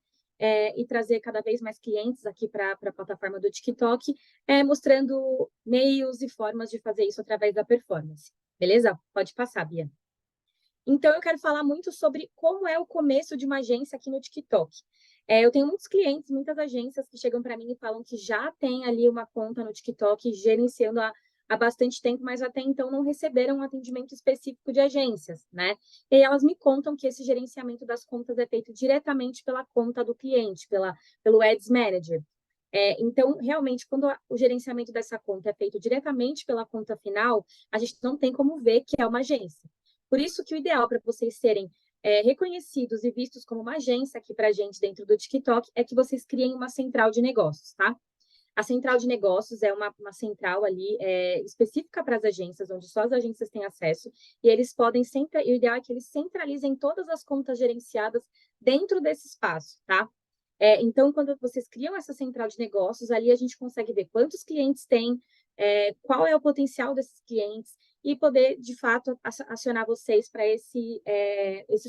e trazer cada vez mais clientes aqui para a plataforma do TikTok, mostrando meios e formas de fazer isso através da performance. Beleza? Pode passar, Bia. Então, eu quero falar muito sobre como é o começo de uma agência aqui no TikTok. Eu tenho muitos clientes, muitas agências que chegam para mim e falam que já tem ali uma conta no TikTok gerenciando há bastante tempo, mas até então não receberam um atendimento específico de agências, né? E elas me contam que esse gerenciamento das contas é feito diretamente pela conta do cliente, pelo Ads Manager. Então, realmente, quando o gerenciamento dessa conta é feito diretamente pela conta final, a gente não tem como ver que é uma agência. Por isso que o ideal para vocês serem reconhecidos e vistos como uma agência aqui para a gente dentro do TikTok é que vocês criem uma central de negócios, tá? A central de negócios é uma central ali específica para as agências, onde só as agências têm acesso, e eles podem sempre, o ideal é que eles centralizem todas as contas gerenciadas dentro desse espaço, tá? Então, quando vocês criam essa central de negócios, ali a gente consegue ver quantos clientes tem, qual é o potencial desses clientes, e poder, de fato, acionar vocês para esse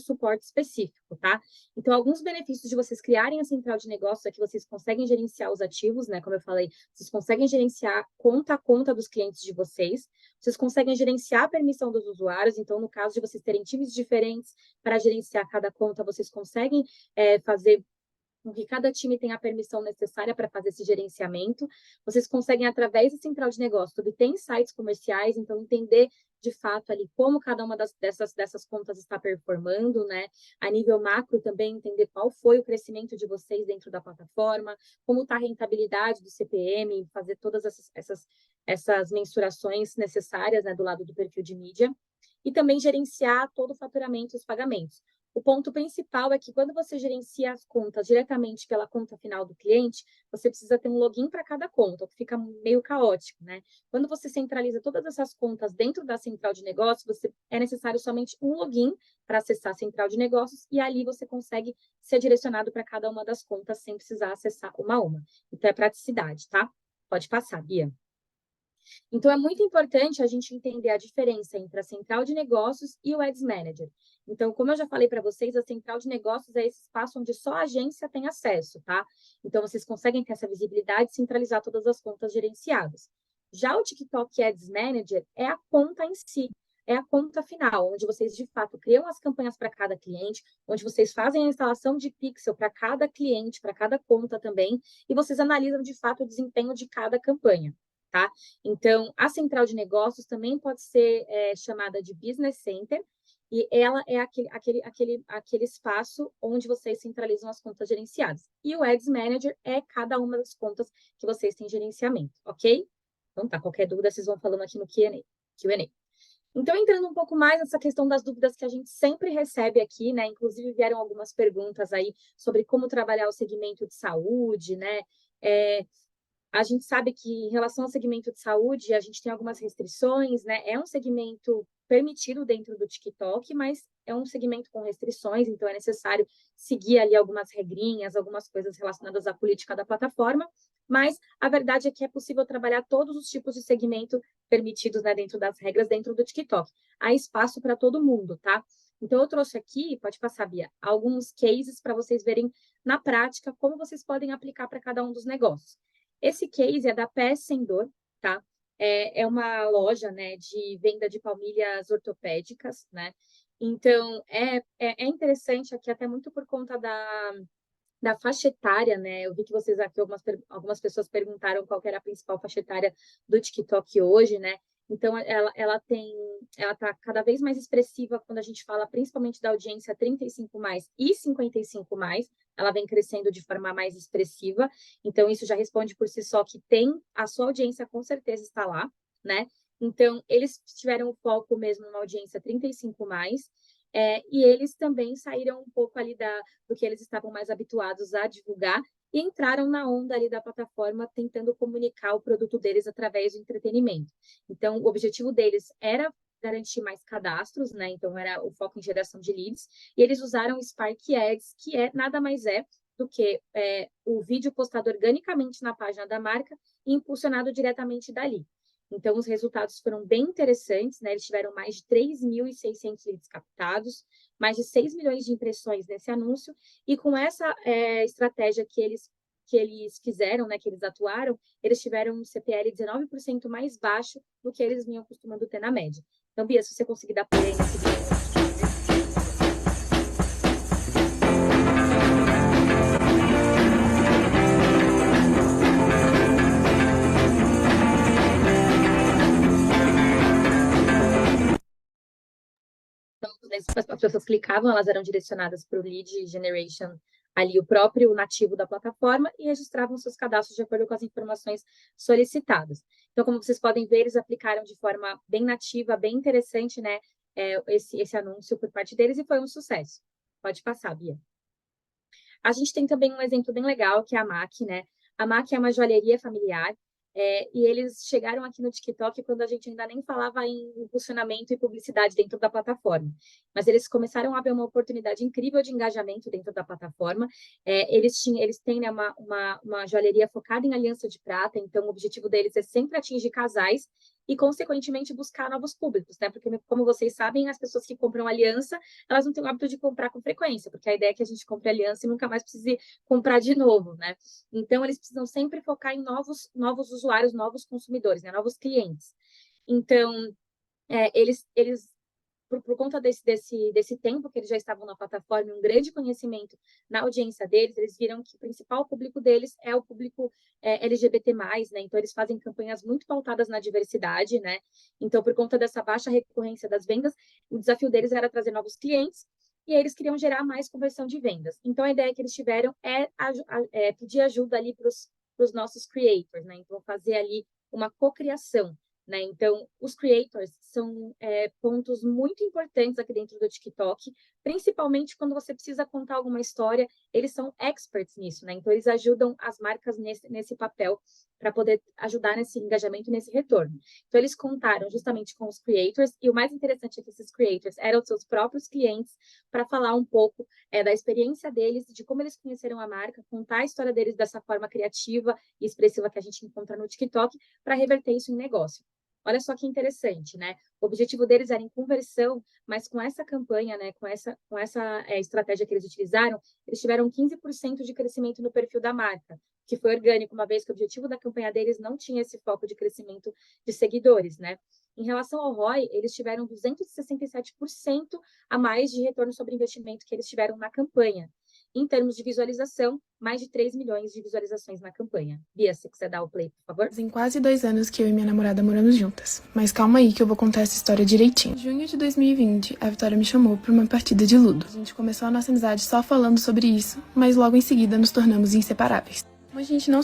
suporte específico, tá? Então, alguns benefícios de vocês criarem a central de negócios é que vocês conseguem gerenciar os ativos, né? Como eu falei, vocês conseguem gerenciar conta a conta dos clientes de vocês, vocês conseguem gerenciar a permissão dos usuários, então, no caso de vocês terem times diferentes para gerenciar cada conta, vocês conseguem fazer com que cada time tenha a permissão necessária para fazer esse gerenciamento. Vocês conseguem, através da central de negócio, obter insights comerciais, então entender, de fato, ali como cada uma dessas contas está performando, né? A nível macro também, entender qual foi o crescimento de vocês dentro da plataforma, como está a rentabilidade do CPM, fazer todas essas mensurações necessárias, né, do lado do perfil de mídia, e também gerenciar todo o faturamento e os pagamentos. o ponto principal é que quando você gerencia as contas diretamente pela conta final do cliente, você precisa ter um login para cada conta, o que fica meio caótico, né? Quando você centraliza todas essas contas dentro da central de negócios, é necessário somente um login para acessar a central de negócios e ali você consegue ser direcionado para cada uma das contas sem precisar acessar uma a uma. Então, é praticidade, tá? Pode passar, Bia. Então, é muito importante a gente entender a diferença entre a central de negócios e o Ads Manager. Então, como eu já falei para vocês, a central de negócios é esse espaço onde só a agência tem acesso, tá? Então, vocês conseguem ter essa visibilidade e centralizar todas as contas gerenciadas. Já o TikTok Ads Manager é a conta em si, é a conta final, onde vocês, de fato, criam as campanhas para cada cliente, onde vocês fazem a instalação de pixel para cada cliente, para cada conta também, e vocês analisam, de fato, o desempenho de cada campanha. Tá? Então, a central de negócios também pode ser chamada de Business Center, e ela é aquele espaço onde vocês centralizam as contas gerenciadas. E o Ads Manager é cada uma das contas que vocês têm gerenciamento, ok? Então tá, qualquer dúvida vocês vão falando aqui no Q&A. Então, entrando um pouco mais nessa questão das dúvidas que a gente sempre recebe aqui, né? Inclusive vieram algumas perguntas aí sobre como trabalhar o segmento de saúde, né? A gente sabe que, em relação ao segmento de saúde, a gente tem algumas restrições, né? É um segmento permitido dentro do TikTok, mas é um segmento com restrições, então é necessário seguir ali algumas regrinhas, algumas coisas relacionadas à política da plataforma, mas a verdade é que é possível trabalhar todos os tipos de segmento permitidos, né, dentro das regras, dentro do TikTok. Há espaço para todo mundo, tá? Então, eu trouxe aqui, pode passar, Bia, alguns cases para vocês verem na prática como vocês podem aplicar para cada um dos negócios. Esse case é da PS Sem Dor, tá? É uma loja, né, de venda de palmilhas ortopédicas, né? Então, é interessante aqui, até muito por conta da faixa etária, né? Eu vi que vocês aqui, algumas pessoas perguntaram qual que era a principal faixa etária do TikTok hoje, né? Então, ela está cada vez mais expressiva quando a gente fala principalmente da audiência 35+ e 55+, ela vem crescendo de forma mais expressiva, então isso já responde por si só que a sua audiência com certeza está lá, né? Então, eles tiveram o foco mesmo numa audiência 35+, e eles também saíram um pouco ali do que eles estavam mais habituados a divulgar e entraram na onda ali da plataforma tentando comunicar o produto deles através do entretenimento. Então, o objetivo deles era garantir mais cadastros, né? Então, era o foco em geração de leads, e eles usaram o Spark Ads, que nada mais do que o vídeo postado organicamente na página da marca e impulsionado diretamente dali. Então, os resultados foram bem interessantes, né? Eles tiveram mais de 3.600 leads captados, mais de 6 milhões de impressões nesse anúncio, e com essa estratégia que eles fizeram, né, que eles atuaram, eles tiveram um CPL 19% mais baixo do que eles vinham costumando ter na média. Então, Bia, se você conseguir dar play nesse vídeo. As pessoas clicavam, elas eram direcionadas para o lead generation, ali o próprio nativo da plataforma, e registravam seus cadastros de acordo com as informações solicitadas. Então, como vocês podem ver, eles aplicaram de forma bem nativa, bem interessante, né, esse anúncio por parte deles, e foi um sucesso. Pode passar, Bia. A gente tem também um exemplo bem legal, que é a MAC, né? A MAC é uma joalheria familiar, e eles chegaram aqui no TikTok quando a gente ainda nem falava em impulsionamento e publicidade dentro da plataforma. Mas eles começaram a ver uma oportunidade incrível de engajamento dentro da plataforma. Eles têm, né, uma joalheria focada em aliança de prata, então o objetivo deles é sempre atingir casais e, consequentemente, buscar novos públicos, né? Porque, como vocês sabem, as pessoas que compram aliança, elas não têm o hábito de comprar com frequência, porque a ideia é que a gente compre aliança e nunca mais precise comprar de novo, né? Então, eles precisam sempre focar em novos usuários, novos consumidores, né? Novos clientes. Então, eles por conta desse tempo que eles já estavam na plataforma, um grande conhecimento na audiência deles, eles viram que o principal público deles é o público LGBT+, né? Então, eles fazem campanhas muito pautadas na diversidade, né? Então, por conta dessa baixa recorrência das vendas, o desafio deles era trazer novos clientes, e aí eles queriam gerar mais conversão de vendas. Então, a ideia que eles tiveram é pedir ajuda ali para os nossos creators, né? Então, fazer ali uma cocriação. né? Então, os creators são pontos muito importantes aqui dentro do TikTok, principalmente quando você precisa contar alguma história, eles são experts nisso, né? Então, eles ajudam as marcas nesse papel para poder ajudar nesse engajamento e nesse retorno. Então, eles contaram justamente com os creators, e o mais interessante é que esses creators eram os seus próprios clientes, para falar um pouco da experiência deles, de como eles conheceram a marca, contar a história deles dessa forma criativa e expressiva que a gente encontra no TikTok, para reverter isso em negócio. Olha só que interessante, né? O objetivo deles era em conversão, mas com essa campanha, né, com essa estratégia que eles utilizaram, eles tiveram 15% de crescimento no perfil da marca, que foi orgânico, uma vez que o objetivo da campanha deles não tinha esse foco de crescimento de seguidores, né? Em relação ao ROI, eles tiveram 267% a mais de retorno sobre investimento que eles tiveram na campanha. Em termos de visualização, mais de 3 milhões de visualizações na campanha. Bia, se quiser dar o play, por favor. Tem quase 2 anos que eu e minha namorada moramos juntas. Mas calma aí que eu vou contar essa história direitinho. Em junho de 2020, a Vitória me chamou para uma partida de Ludo. A gente começou a nossa amizade só falando sobre isso, mas logo em seguida nos tornamos inseparáveis. A gente não...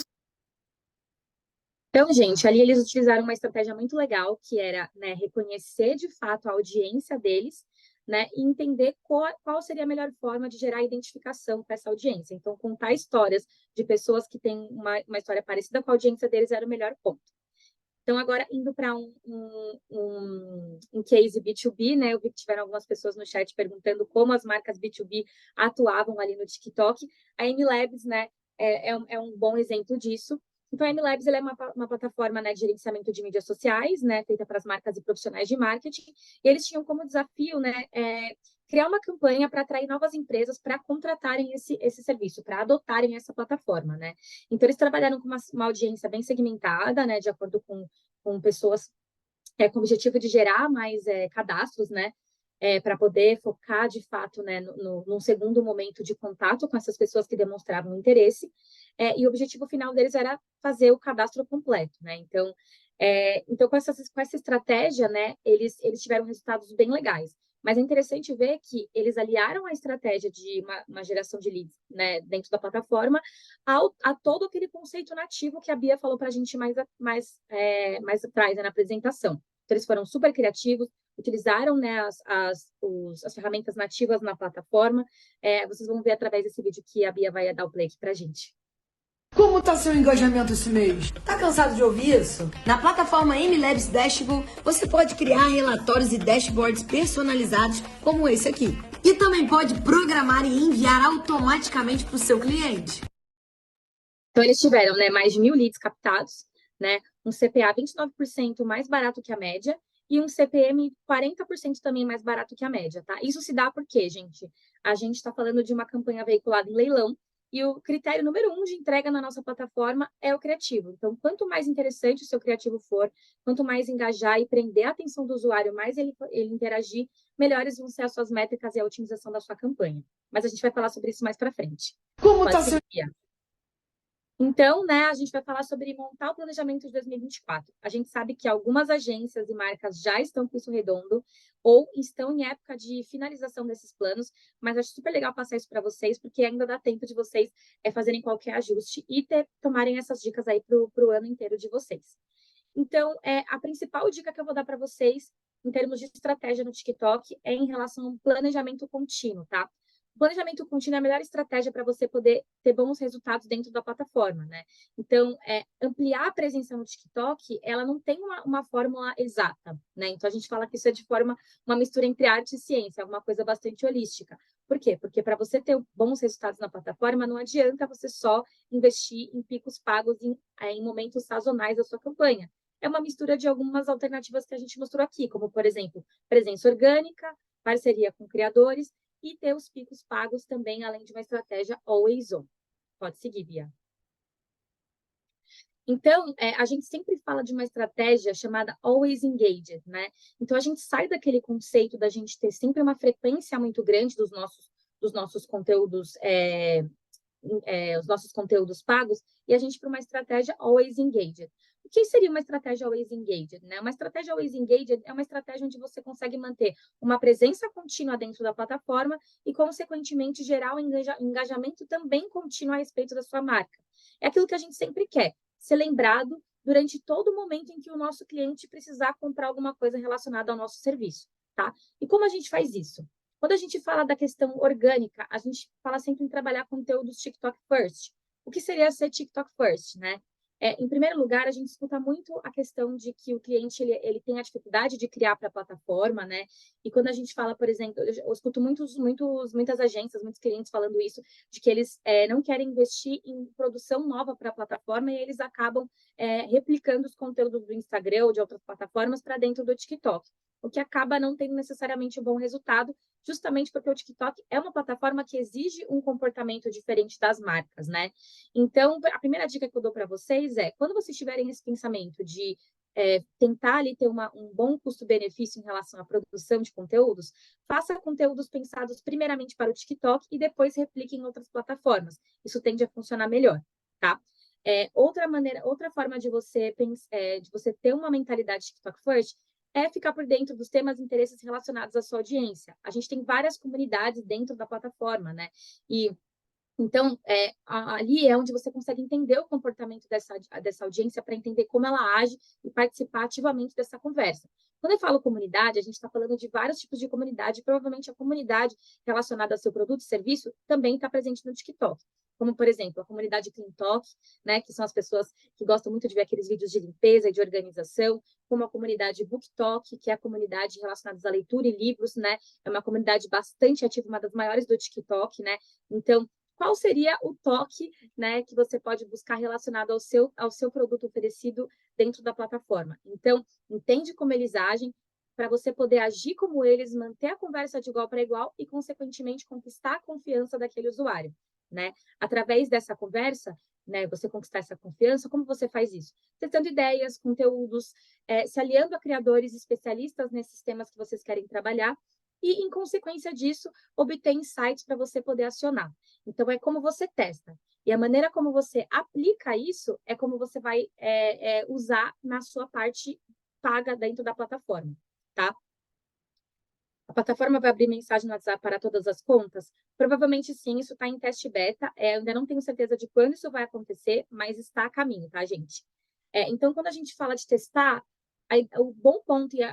Então, gente, ali eles utilizaram uma estratégia muito legal, que era, né, reconhecer de fato a audiência deles, né, e entender qual seria a melhor forma de gerar identificação com essa audiência. Então, contar histórias de pessoas que têm uma história parecida com a audiência deles era o melhor ponto. Então, agora, indo para um case B2B, né, eu vi que tiveram algumas pessoas no chat perguntando como as marcas B2B atuavam ali no TikTok. A MLabs, né, é um bom exemplo disso. Então, a MLabs ela é uma plataforma, né, de gerenciamento de mídias sociais, né, feita para as marcas e profissionais de marketing. E eles tinham como desafio, né, criar uma campanha para atrair novas empresas para contratarem esse serviço, para adotarem essa plataforma, né? Então, eles trabalharam com uma audiência bem segmentada, né, de acordo com pessoas com o objetivo de gerar mais cadastros, né, para poder focar, de fato, né, num segundo momento de contato com essas pessoas que demonstravam interesse, e o objetivo final deles era fazer o cadastro completo, né? Então, com essa estratégia, né, eles tiveram resultados bem legais. Mas é interessante ver que eles aliaram a estratégia de uma geração de leads, né, dentro da plataforma a todo aquele conceito nativo que a Bia falou para a gente mais atrás, né, na apresentação. Então, eles foram super criativos, utilizaram, né, as ferramentas nativas na plataforma. Vocês vão ver através desse vídeo que a Bia vai dar o play aqui para a gente. Como tá seu engajamento esse mês? Tá cansado de ouvir isso? Na plataforma MLabs Dashboard, você pode criar relatórios e dashboards personalizados como esse aqui. E também pode programar e enviar automaticamente para o seu cliente. Então, eles tiveram, né, mais de 1.000 leads captados, né, um CPA 29% mais barato que a média e um CPM 40% também mais barato que a média, tá? Isso se dá porque, gente, a gente está falando de uma campanha veiculada em leilão, e o critério número 1 de entrega na nossa plataforma é o criativo. Então, quanto mais interessante o seu criativo for, quanto mais engajar e prender a atenção do usuário, mais ele interagir, melhores vão ser as suas métricas e a otimização da sua campanha. Mas a gente vai falar sobre isso mais para frente. Como tá seu... Então, né, a gente vai falar sobre montar o planejamento de 2024. A gente sabe que algumas agências e marcas já estão com isso redondo ou estão em época de finalização desses planos, mas acho super legal passar isso para vocês, porque ainda dá tempo de vocês fazerem qualquer ajuste e tomarem essas dicas aí para o ano inteiro de vocês. Então, a principal dica que eu vou dar para vocês, em termos de estratégia no TikTok, é em relação ao planejamento contínuo, tá? O planejamento contínuo é a melhor estratégia para você poder ter bons resultados dentro da plataforma, né? Então, ampliar a presença no TikTok, ela não tem uma fórmula exata, né? Então, a gente fala que isso é uma mistura entre arte e ciência, é uma coisa bastante holística. Por quê? Porque para você ter bons resultados na plataforma, não adianta você só investir em picos pagos em momentos sazonais da sua campanha. É uma mistura de algumas alternativas que a gente mostrou aqui, como, por exemplo, presença orgânica, parceria com criadores, e ter os picos pagos também, além de uma estratégia always on. Pode seguir, Bia. Então, a gente sempre fala de uma estratégia chamada always engaged, né? Então, a gente sai daquele conceito da gente ter sempre uma frequência muito grande dos nossos conteúdos, os nossos conteúdos pagos, e a gente para uma estratégia always engaged. O que seria uma estratégia always engaged, né? Uma estratégia always engaged é uma estratégia onde você consegue manter uma presença contínua dentro da plataforma e, consequentemente, gerar um engajamento também contínuo a respeito da sua marca. É aquilo que a gente sempre quer, ser lembrado durante todo o momento em que o nosso cliente precisar comprar alguma coisa relacionada ao nosso serviço, tá? E como a gente faz isso? Quando a gente fala da questão orgânica, a gente fala sempre em trabalhar conteúdos TikTok First. O que seria ser TikTok First, né? Em primeiro lugar, a gente escuta muito a questão de que o cliente ele tem a dificuldade de criar para a plataforma, né? E quando a gente fala, por exemplo, eu escuto muitas agências, muitos clientes falando isso, de que eles não querem investir em produção nova para a plataforma e eles acabam replicando os conteúdos do Instagram ou de outras plataformas para dentro do TikTok, o que acaba não tendo necessariamente um bom resultado, justamente porque o TikTok é uma plataforma que exige um comportamento diferente das marcas, né? Então, a primeira dica que eu dou para vocês é, quando vocês tiverem esse pensamento de tentar ali ter um bom custo-benefício em relação à produção de conteúdos, faça conteúdos pensados primeiramente para o TikTok e depois replique em outras plataformas. Isso tende a funcionar melhor, tá? Outra forma de você ter uma mentalidade TikTok First é ficar por dentro dos temas e interesses relacionados à sua audiência. A gente tem várias comunidades dentro da plataforma, né? E então, ali é onde você consegue entender o comportamento dessa audiência para entender como ela age e participar ativamente dessa conversa. Quando eu falo comunidade, a gente está falando de vários tipos de comunidade, provavelmente a comunidade relacionada ao seu produto e serviço também está presente no TikTok. Como, por exemplo, a comunidade Clean Talk, né, que são as pessoas que gostam muito de ver aqueles vídeos de limpeza e de organização, como a comunidade Book Talk, que é a comunidade relacionada à leitura e livros, né? É uma comunidade bastante ativa, uma das maiores do TikTok, né? Então, qual seria o toque, né, que você pode buscar relacionado ao seu produto oferecido dentro da plataforma? Então, entende como eles agem, para você poder agir como eles, manter a conversa de igual para igual e, consequentemente, conquistar a confiança daquele usuário, né? Através dessa conversa, né, você conquistar essa confiança, como você faz isso? Testando ideias, conteúdos, se aliando a criadores especialistas nesses temas que vocês querem trabalhar, e, em consequência disso, obter insights para você poder acionar. Então, é como você testa. E a maneira como você aplica isso é como você vai usar na sua parte paga dentro da plataforma, tá? A plataforma vai abrir mensagem no WhatsApp para todas as contas? Provavelmente sim, isso está em teste beta. Eu ainda não tenho certeza de quando isso vai acontecer, mas está a caminho, tá, gente? Então, quando a gente fala de testar, o bom ponto e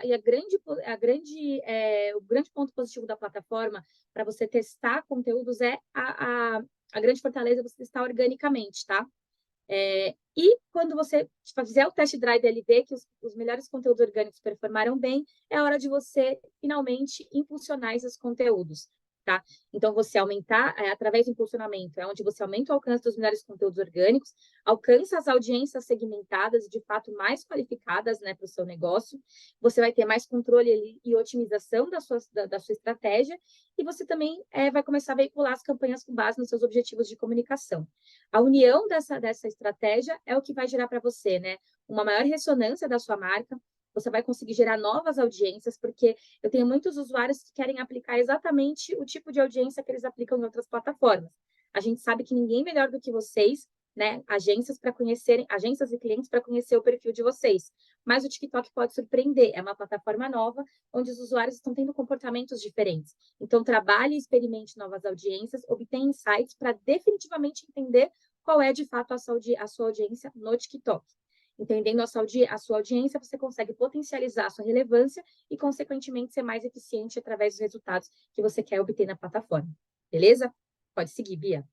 o grande ponto positivo da plataforma para você testar conteúdos é a grande fortaleza você testar organicamente, tá? E quando você fizer o test drive e ver que os melhores conteúdos orgânicos performaram bem, é hora de você finalmente impulsionar esses conteúdos, tá? Então, você aumentar, através do impulsionamento, é onde você aumenta o alcance dos melhores conteúdos orgânicos, alcança as audiências segmentadas e, de fato, mais qualificadas, né, para o seu negócio, você vai ter mais controle e otimização da sua estratégia, e você também vai começar a veicular as campanhas com base nos seus objetivos de comunicação. A união dessa estratégia é o que vai gerar para você, né, uma maior ressonância da sua marca. Você vai conseguir gerar novas audiências, porque eu tenho muitos usuários que querem aplicar exatamente o tipo de audiência que eles aplicam em outras plataformas. A gente sabe que ninguém melhor do que vocês, né, agências e clientes para conhecer o perfil de vocês. Mas o TikTok pode surpreender, é uma plataforma nova, onde os usuários estão tendo comportamentos diferentes. Então, trabalhe e experimente novas audiências, obtenha insights para definitivamente entender qual é, de fato, a sua audiência no TikTok. Entendendo a sua audiência, você consegue potencializar a sua relevância e, consequentemente, ser mais eficiente através dos resultados que você quer obter na plataforma. Beleza? Pode seguir, Bia.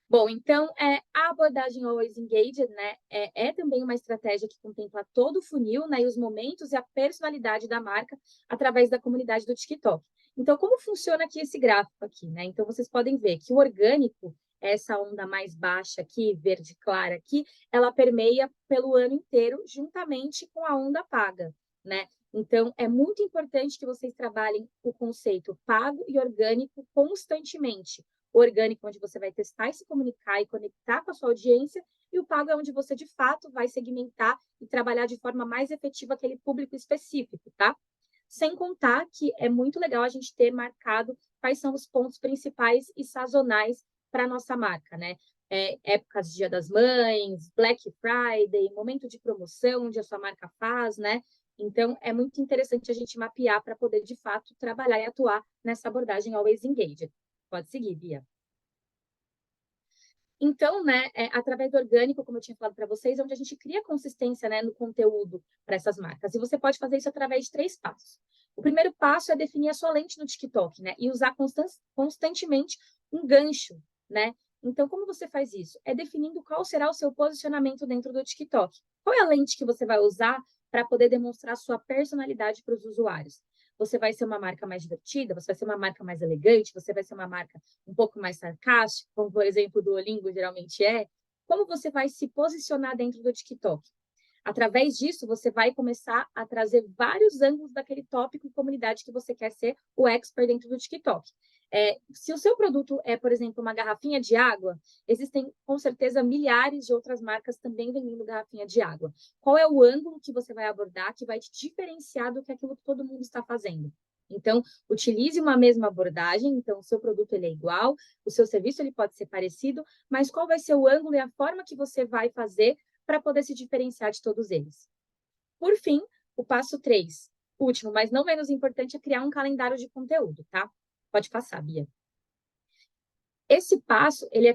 Bom, então, a abordagem Always Engaged, né, é também uma estratégia que contempla todo o funil, né, e os momentos e a personalidade da marca através da comunidade do TikTok. Então, como funciona aqui esse gráfico aqui, né? Então, vocês podem ver que o orgânico, essa onda mais baixa aqui, verde clara aqui, ela permeia pelo ano inteiro, juntamente com a onda paga, né? Então, é muito importante que vocês trabalhem o conceito pago e orgânico constantemente. O orgânico, onde você vai testar e se comunicar e conectar com a sua audiência, e o pago é onde você, de fato, vai segmentar e trabalhar de forma mais efetiva aquele público específico, tá? Sem contar que é muito legal a gente ter marcado quais são os pontos principais e sazonais para a nossa marca, né? Épocas de Dia das Mães, Black Friday, momento de promoção onde a sua marca faz, né? Então, é muito interessante a gente mapear para poder, de fato, trabalhar e atuar nessa abordagem Always Engaged. Pode seguir, Bia. Então, né, através do orgânico, como eu tinha falado para vocês, é onde a gente cria consistência, né, no conteúdo para essas marcas. E você pode fazer isso através de 3 passos. O primeiro passo é definir a sua lente no TikTok, né, e usar constantemente um gancho, né? Então, como você faz isso? É definindo qual será o seu posicionamento dentro do TikTok. Qual é a lente que você vai usar para poder demonstrar a sua personalidade para os usuários? Você vai ser uma marca mais divertida, você vai ser uma marca mais elegante, você vai ser uma marca um pouco mais sarcástica, como, por exemplo, o Duolingo geralmente é. Como você vai se posicionar dentro do TikTok? Através disso, você vai começar a trazer vários ângulos daquele tópico e comunidade que você quer ser o expert dentro do TikTok. Se o seu produto é, por exemplo, uma garrafinha de água, existem, com certeza, milhares de outras marcas também vendendo garrafinha de água. Qual é o ângulo que você vai abordar que vai te diferenciar do que aquilo que todo mundo está fazendo? Então, utilize uma mesma abordagem. Então, o seu produto ele é igual, o seu serviço ele pode ser parecido, mas qual vai ser o ângulo e a forma que você vai fazer para poder se diferenciar de todos eles? Por fim, o passo 3, último, mas não menos importante, é criar um calendário de conteúdo, tá? Pode passar, Bia. Esse passo, ele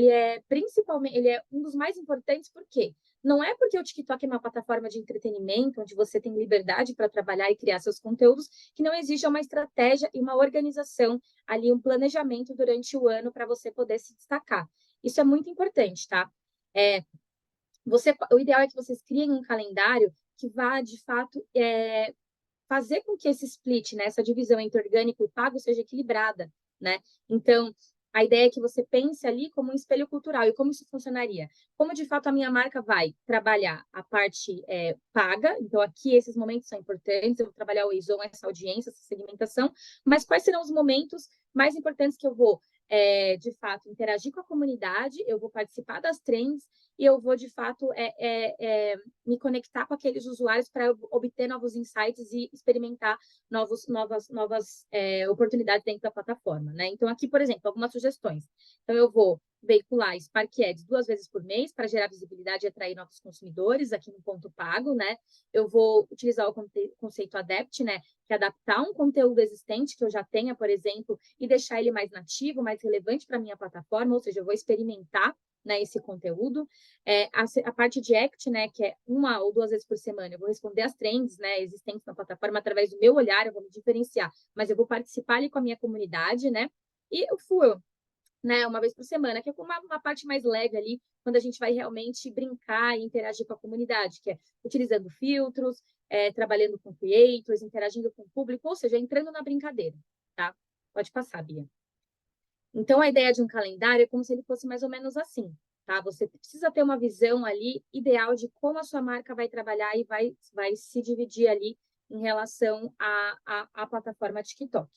é principalmente, ele é um dos mais importantes, por quê? Não é porque o TikTok é uma plataforma de entretenimento, onde você tem liberdade para trabalhar e criar seus conteúdos, que não existe uma estratégia e uma organização ali, um planejamento durante o ano para você poder se destacar. Isso é muito importante, tá? O ideal é que vocês criem um calendário que vá, de fato, fazer com que esse split, né, essa divisão entre orgânico e pago seja equilibrada, né? Então, a ideia é que você pense ali como um espelho cultural. E como isso funcionaria? Como, de fato, a minha marca vai trabalhar a parte paga. Então, aqui, esses momentos são importantes. Eu vou trabalhar o ESON, essa audiência, essa segmentação. Mas quais serão os momentos mais importantes que eu vou, de fato, interagir com a comunidade, eu vou participar das trends e eu vou, de fato, me conectar com aqueles usuários para obter novos insights e experimentar novas oportunidades dentro da plataforma, né? Então, aqui, por exemplo, algumas sugestões. Então, eu vou veicular Spark Ads 2 vezes por mês para gerar visibilidade e atrair novos consumidores aqui no ponto pago, né? Eu vou utilizar o conceito Adapt, né? Que é adaptar um conteúdo existente que eu já tenha, por exemplo, e deixar ele mais nativo, mais relevante para a minha plataforma, ou seja, eu vou experimentar, né, esse conteúdo. A parte de Act, né, que é 1 ou 2 vezes por semana, eu vou responder as trends, né, existentes na plataforma através do meu olhar, eu vou me diferenciar, mas eu vou participar ali com a minha comunidade, né? E o Fuel, né, 1 vez por semana, que é uma parte mais leve ali, quando a gente vai realmente brincar e interagir com a comunidade, que é utilizando filtros, trabalhando com creators, interagindo com o público, ou seja, entrando na brincadeira, tá? Pode passar, Bia. Então, a ideia de um calendário é como se ele fosse mais ou menos assim, tá? Você precisa ter uma visão ali ideal de como a sua marca vai trabalhar e vai se dividir ali em relação à plataforma TikTok.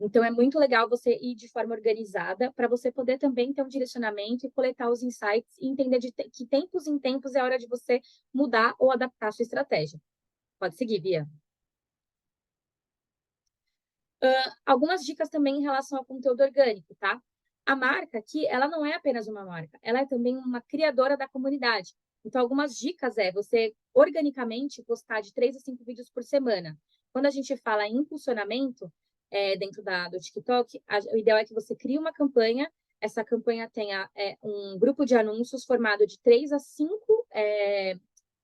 Então, é muito legal você ir de forma organizada para você poder também ter um direcionamento e coletar os insights e entender que tempos em tempos é hora de você mudar ou adaptar a sua estratégia. Pode seguir, Bia. Algumas dicas também em relação ao conteúdo orgânico, tá? A marca aqui, ela não é apenas uma marca, ela é também uma criadora da comunidade. Então, algumas dicas você organicamente postar de 3 a 5 vídeos por semana. Quando a gente fala em impulsionamento dentro do TikTok, o ideal é que você crie uma campanha, essa campanha tenha um grupo de anúncios formado de 3 a 5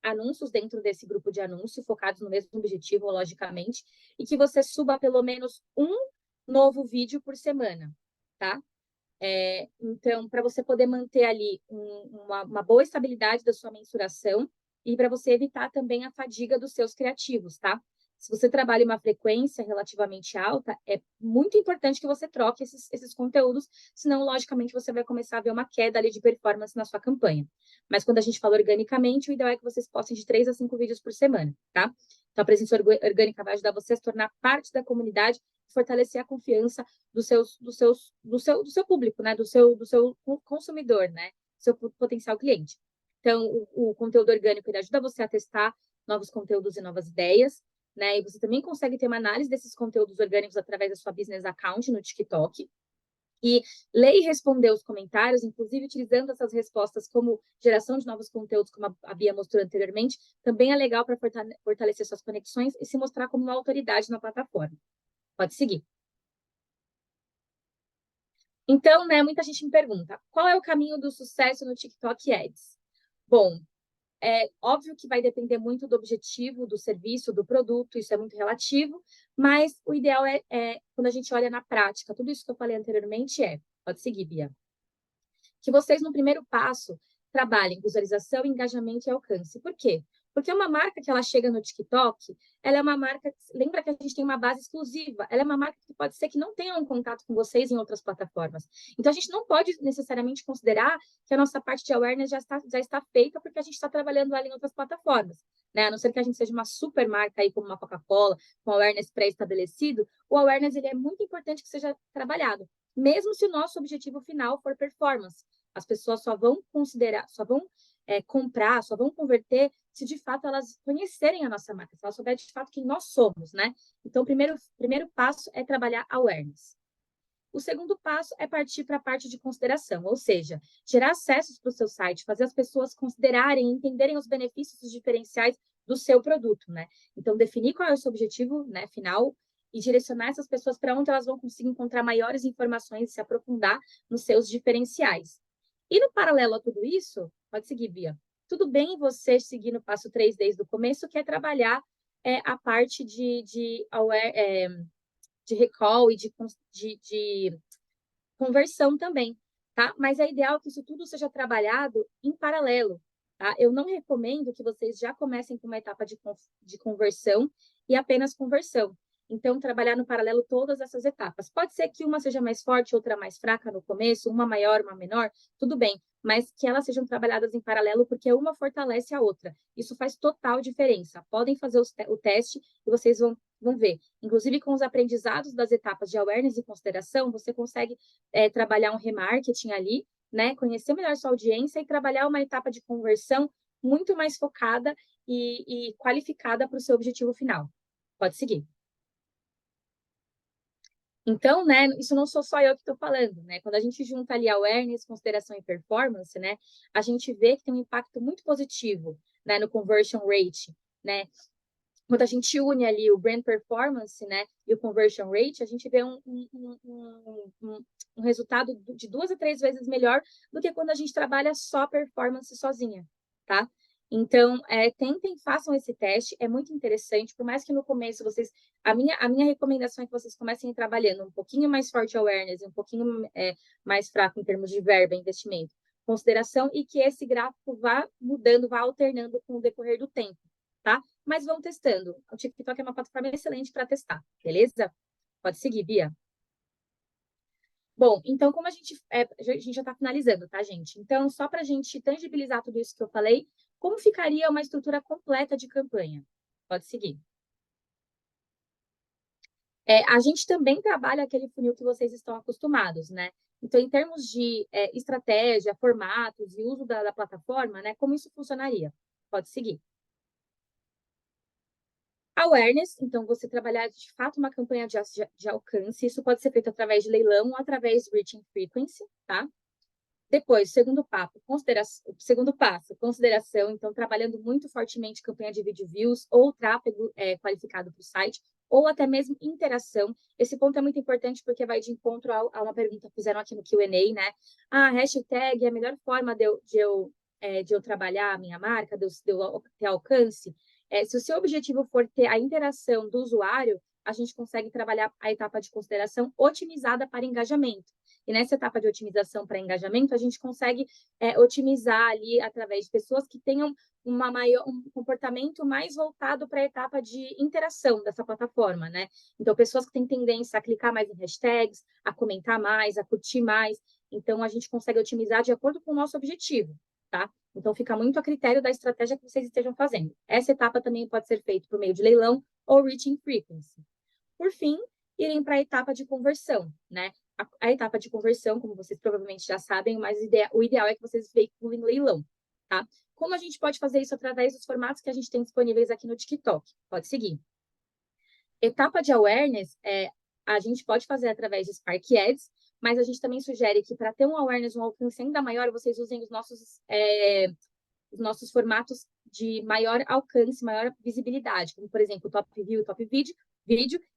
anúncios dentro desse grupo de anúncios, focados no mesmo objetivo, logicamente, e que você suba pelo menos um novo vídeo por semana, tá? Então, para você poder manter ali uma boa estabilidade da sua mensuração e para você evitar também a fadiga dos seus criativos, tá? Se você trabalha em uma frequência relativamente alta, é muito importante que você troque esses conteúdos, senão, logicamente, você vai começar a ver uma queda ali de performance na sua campanha. Mas quando a gente fala organicamente, o ideal é que vocês postem de 3 a 5 vídeos por semana, tá? Então, a presença orgânica vai ajudar você a se tornar parte da comunidade e fortalecer a confiança do seu público, né? Do seu consumidor, né? Do seu potencial cliente. Então, o conteúdo orgânico ele ajuda você a testar novos conteúdos e novas ideias, né? E você também consegue ter uma análise desses conteúdos orgânicos através da sua business account no TikTok. E ler e responder os comentários, inclusive utilizando essas respostas como geração de novos conteúdos, como a Bia mostrou anteriormente, também é legal para fortalecer suas conexões e se mostrar como uma autoridade na plataforma. Pode seguir. Então, né, muita gente me pergunta, qual é o caminho do sucesso no TikTok Ads? Bom, é óbvio que vai depender muito do objetivo, do serviço, do produto, isso é muito relativo, mas o ideal quando a gente olha na prática, tudo isso que eu falei anteriormente pode seguir, Bia, que vocês, no primeiro passo, trabalhem visualização, engajamento e alcance. Por quê? Porque uma marca que ela chega no TikTok, ela é uma marca, lembra que a gente tem uma base exclusiva, ela é uma marca que pode ser que não tenha um contato com vocês em outras plataformas. Então, a gente não pode necessariamente considerar que a nossa parte de awareness já está feita porque a gente está trabalhando ali em outras plataformas, né? A não ser que a gente seja uma super marca aí, como uma Coca-Cola, com awareness pré-estabelecido, o awareness ele é muito importante que seja trabalhado, mesmo se o nosso objetivo final for performance. As pessoas só vão considerar, só vão comprar, só vão converter se de fato elas conhecerem a nossa marca, se elas souberem de fato quem nós somos, né? Então, o primeiro passo é trabalhar awareness. O segundo passo é partir para a parte de consideração, ou seja, gerar acessos para o seu site, fazer as pessoas considerarem, entenderem os benefícios e os diferenciais do seu produto, né? Então, definir qual é o seu objetivo, né, final e direcionar essas pessoas para onde elas vão conseguir encontrar maiores informações e se aprofundar nos seus diferenciais. E no paralelo a tudo isso, pode seguir, Bia. Tudo bem você seguir no passo 3 desde o começo, que é trabalhar a parte de recall e de conversão também, tá? Mas é ideal que isso tudo seja trabalhado em paralelo, tá? Eu não recomendo que vocês já comecem com uma etapa de conversão e apenas conversão. Então, trabalhar no paralelo todas essas etapas. Pode ser que uma seja mais forte, outra mais fraca no começo, uma maior, uma menor, tudo bem, mas que elas sejam trabalhadas em paralelo, porque uma fortalece a outra. Isso faz total diferença. Podem fazer o teste e vocês vão ver. Inclusive, com os aprendizados das etapas de awareness e consideração, você consegue trabalhar um remarketing ali, né? Conhecer melhor sua audiência e trabalhar uma etapa de conversão muito mais focada e qualificada para o seu objetivo final. Pode seguir. Então, né, isso não sou só eu que estou falando, né? Quando a gente junta ali awareness, consideração e performance, né, a gente vê que tem um impacto muito positivo, né, no conversion rate, né? Quando a gente une ali o brand performance, né, e o conversion rate, a gente vê um resultado de 2 a 3 vezes melhor do que quando a gente trabalha só performance sozinha, tá? Então, tentem, façam esse teste, é muito interessante, por mais que no começo vocês... A minha recomendação é que vocês comecem trabalhando um pouquinho mais forte awareness, um pouquinho mais fraco em termos de verba, investimento, consideração, e que esse gráfico vá mudando, vá alternando com o decorrer do tempo, tá? Mas vão testando. O TikTok é uma plataforma excelente para testar, beleza? Pode seguir, Bia. Bom, então, como a gente já está finalizando, tá, gente? Então, só para a gente tangibilizar tudo isso que eu falei, como ficaria uma estrutura completa de campanha? Pode seguir. A gente também trabalha aquele funil que vocês estão acostumados, né? Então, em termos de estratégia, formatos e uso da plataforma, né? Como isso funcionaria? Pode seguir. Awareness, então, você trabalhar de fato uma campanha de alcance, isso pode ser feito através de leilão ou através de reaching frequency, tá? Depois, segundo passo, consideração, então, trabalhando muito fortemente campanha de vídeo views ou tráfego qualificado para o site, ou até mesmo interação. Esse ponto é muito importante porque vai de encontro a uma pergunta que fizeram aqui no Q&A, né? Hashtag é a melhor forma de eu trabalhar a minha marca, de eu ter alcance. Se o seu objetivo for ter a interação do usuário, a gente consegue trabalhar a etapa de consideração otimizada para engajamento. E nessa etapa de otimização para engajamento, a gente consegue otimizar ali através de pessoas que tenham um comportamento mais voltado para a etapa de interação dessa plataforma, né? Então, pessoas que têm tendência a clicar mais em hashtags, a comentar mais, a curtir mais. Então, a gente consegue otimizar de acordo com o nosso objetivo, tá? Então, fica muito a critério da estratégia que vocês estejam fazendo. Essa etapa também pode ser feita por meio de leilão ou reaching frequency. Por fim, irem para a etapa de conversão, né? A etapa de conversão, como vocês provavelmente já sabem, mas o ideal é que vocês veiculem leilão, tá? Como a gente pode fazer isso através dos formatos que a gente tem disponíveis aqui no TikTok? Pode seguir. Etapa de awareness, a gente pode fazer através de Spark Ads, mas a gente também sugere que para ter um awareness, um alcance ainda maior, vocês usem os nossos formatos de maior alcance, maior visibilidade, como, por exemplo, o Top View e o Top Vídeo,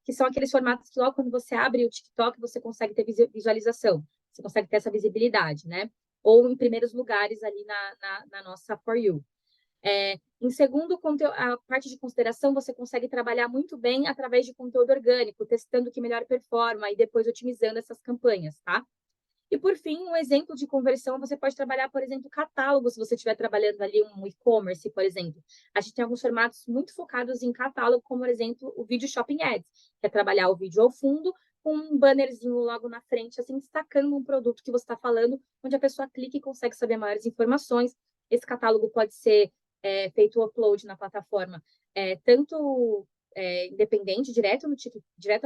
que são aqueles formatos que logo quando você abre o TikTok, você consegue ter visualização. Você consegue ter essa visibilidade, né? Ou em primeiros lugares ali na nossa For You. Em segundo, a parte de consideração você consegue trabalhar muito bem através de conteúdo orgânico, testando o que melhor performa e depois otimizando essas campanhas, tá? E, por fim, um exemplo de conversão, você pode trabalhar, por exemplo, catálogo, se você estiver trabalhando ali um e-commerce, por exemplo. A gente tem alguns formatos muito focados em catálogo, como, por exemplo, o Video Shopping Ads, que é trabalhar o vídeo ao fundo com um bannerzinho logo na frente, assim, destacando um produto que você está falando, onde a pessoa clica e consegue saber maiores informações. Esse catálogo pode ser feito o upload na plataforma, tanto independente, direto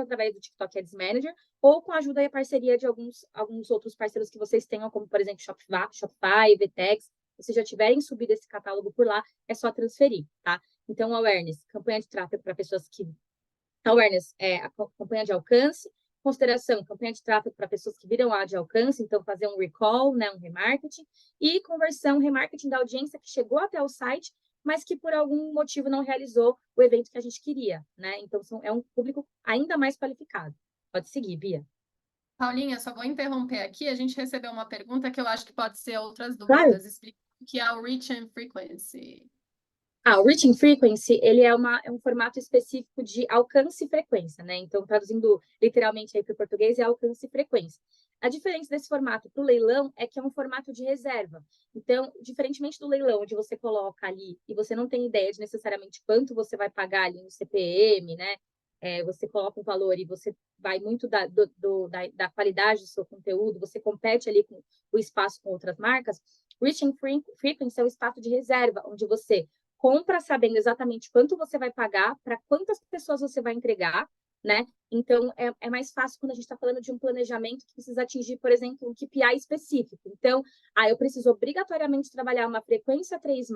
através do TikTok Ads Manager, ou com a ajuda e a parceria de alguns outros parceiros que vocês tenham, como, por exemplo, Shopify, VTEX. Se vocês já tiverem subido esse catálogo por lá, é só transferir, tá? Então, awareness, campanha de tráfego para pessoas que... Awareness é a campanha de alcance. Consideração, campanha de tráfego para pessoas que viram a de alcance, então fazer um recall, né, um remarketing. E conversão, remarketing da audiência que chegou até o site, mas que por algum motivo não realizou o evento que a gente queria, né? Então, é um público ainda mais qualificado. Pode seguir, Bia. Paulinha, só vou interromper aqui. A gente recebeu uma pergunta que eu acho que pode ser outras Claro. dúvidas. Explica o que é o Reach and Frequency. O Reach and Frequency, ele é um formato específico de alcance e frequência, né? Então, traduzindo literalmente aí para o português, é alcance e frequência. A diferença desse formato para o leilão é que é um formato de reserva. Então, diferentemente do leilão, onde você coloca ali e você não tem ideia de necessariamente quanto você vai pagar ali no CPM, né? Você coloca um valor e você vai muito da qualidade do seu conteúdo, você compete ali com o espaço com outras marcas. Reach and Frequency é o espaço de reserva, onde você compra sabendo exatamente quanto você vai pagar, para quantas pessoas você vai entregar, né? Então, é mais fácil quando a gente está falando de um planejamento que precisa atingir, por exemplo, um KPI específico. Então, eu preciso obrigatoriamente trabalhar uma frequência 3+,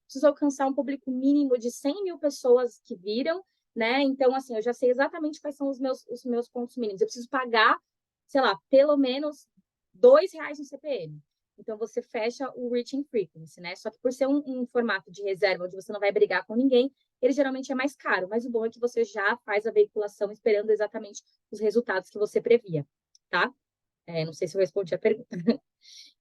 preciso alcançar um público mínimo de 100 mil pessoas que viram, né? Então, assim, eu já sei exatamente quais são os meus pontos mínimos. Eu preciso pagar, sei lá, pelo menos R$2 no CPM. Então, você fecha o Reach and Frequency, né? Só que por ser um formato de reserva, onde você não vai brigar com ninguém, ele geralmente é mais caro. Mas o bom é que você já faz a veiculação esperando exatamente os resultados que você previa, tá? Não sei se eu respondi a pergunta.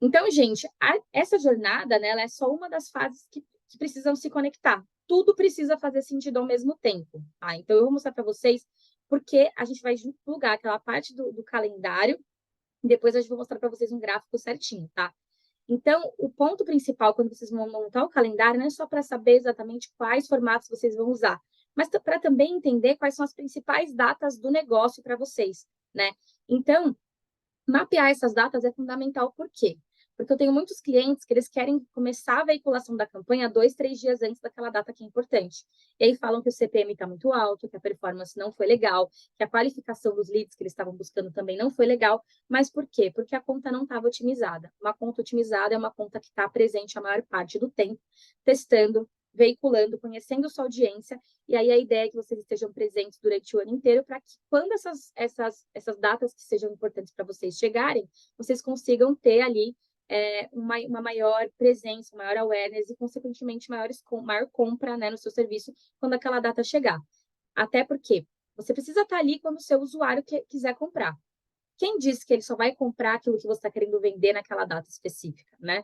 Então, gente, essa jornada, né, ela é só uma das fases que precisam se conectar. Tudo precisa fazer sentido ao mesmo tempo, tá? Então, eu vou mostrar para vocês porque a gente vai plugar aquela parte do calendário e depois eu vou mostrar para vocês um gráfico certinho, tá? Então, o ponto principal quando vocês vão montar o calendário não é só para saber exatamente quais formatos vocês vão usar, mas para também entender quais são as principais datas do negócio para vocês, né? Então, mapear essas datas é fundamental. Por quê? Porque eu tenho muitos clientes que eles querem começar a veiculação da campanha 2, 3 dias antes daquela data que é importante. E aí falam que o CPM está muito alto, que a performance não foi legal, que a qualificação dos leads que eles estavam buscando também não foi legal. Mas por quê? Porque a conta não estava otimizada. Uma conta otimizada é uma conta que está presente a maior parte do tempo, testando, veiculando, conhecendo sua audiência, e aí a ideia é que vocês estejam presentes durante o ano inteiro para que quando essas datas que sejam importantes para vocês chegarem, vocês consigam ter ali uma maior presença, maior awareness e, consequentemente, maior compra, né, no seu serviço quando aquela data chegar. Até porque você precisa estar ali quando o seu usuário quiser comprar. Quem disse que ele só vai comprar aquilo que você está querendo vender naquela data específica, né?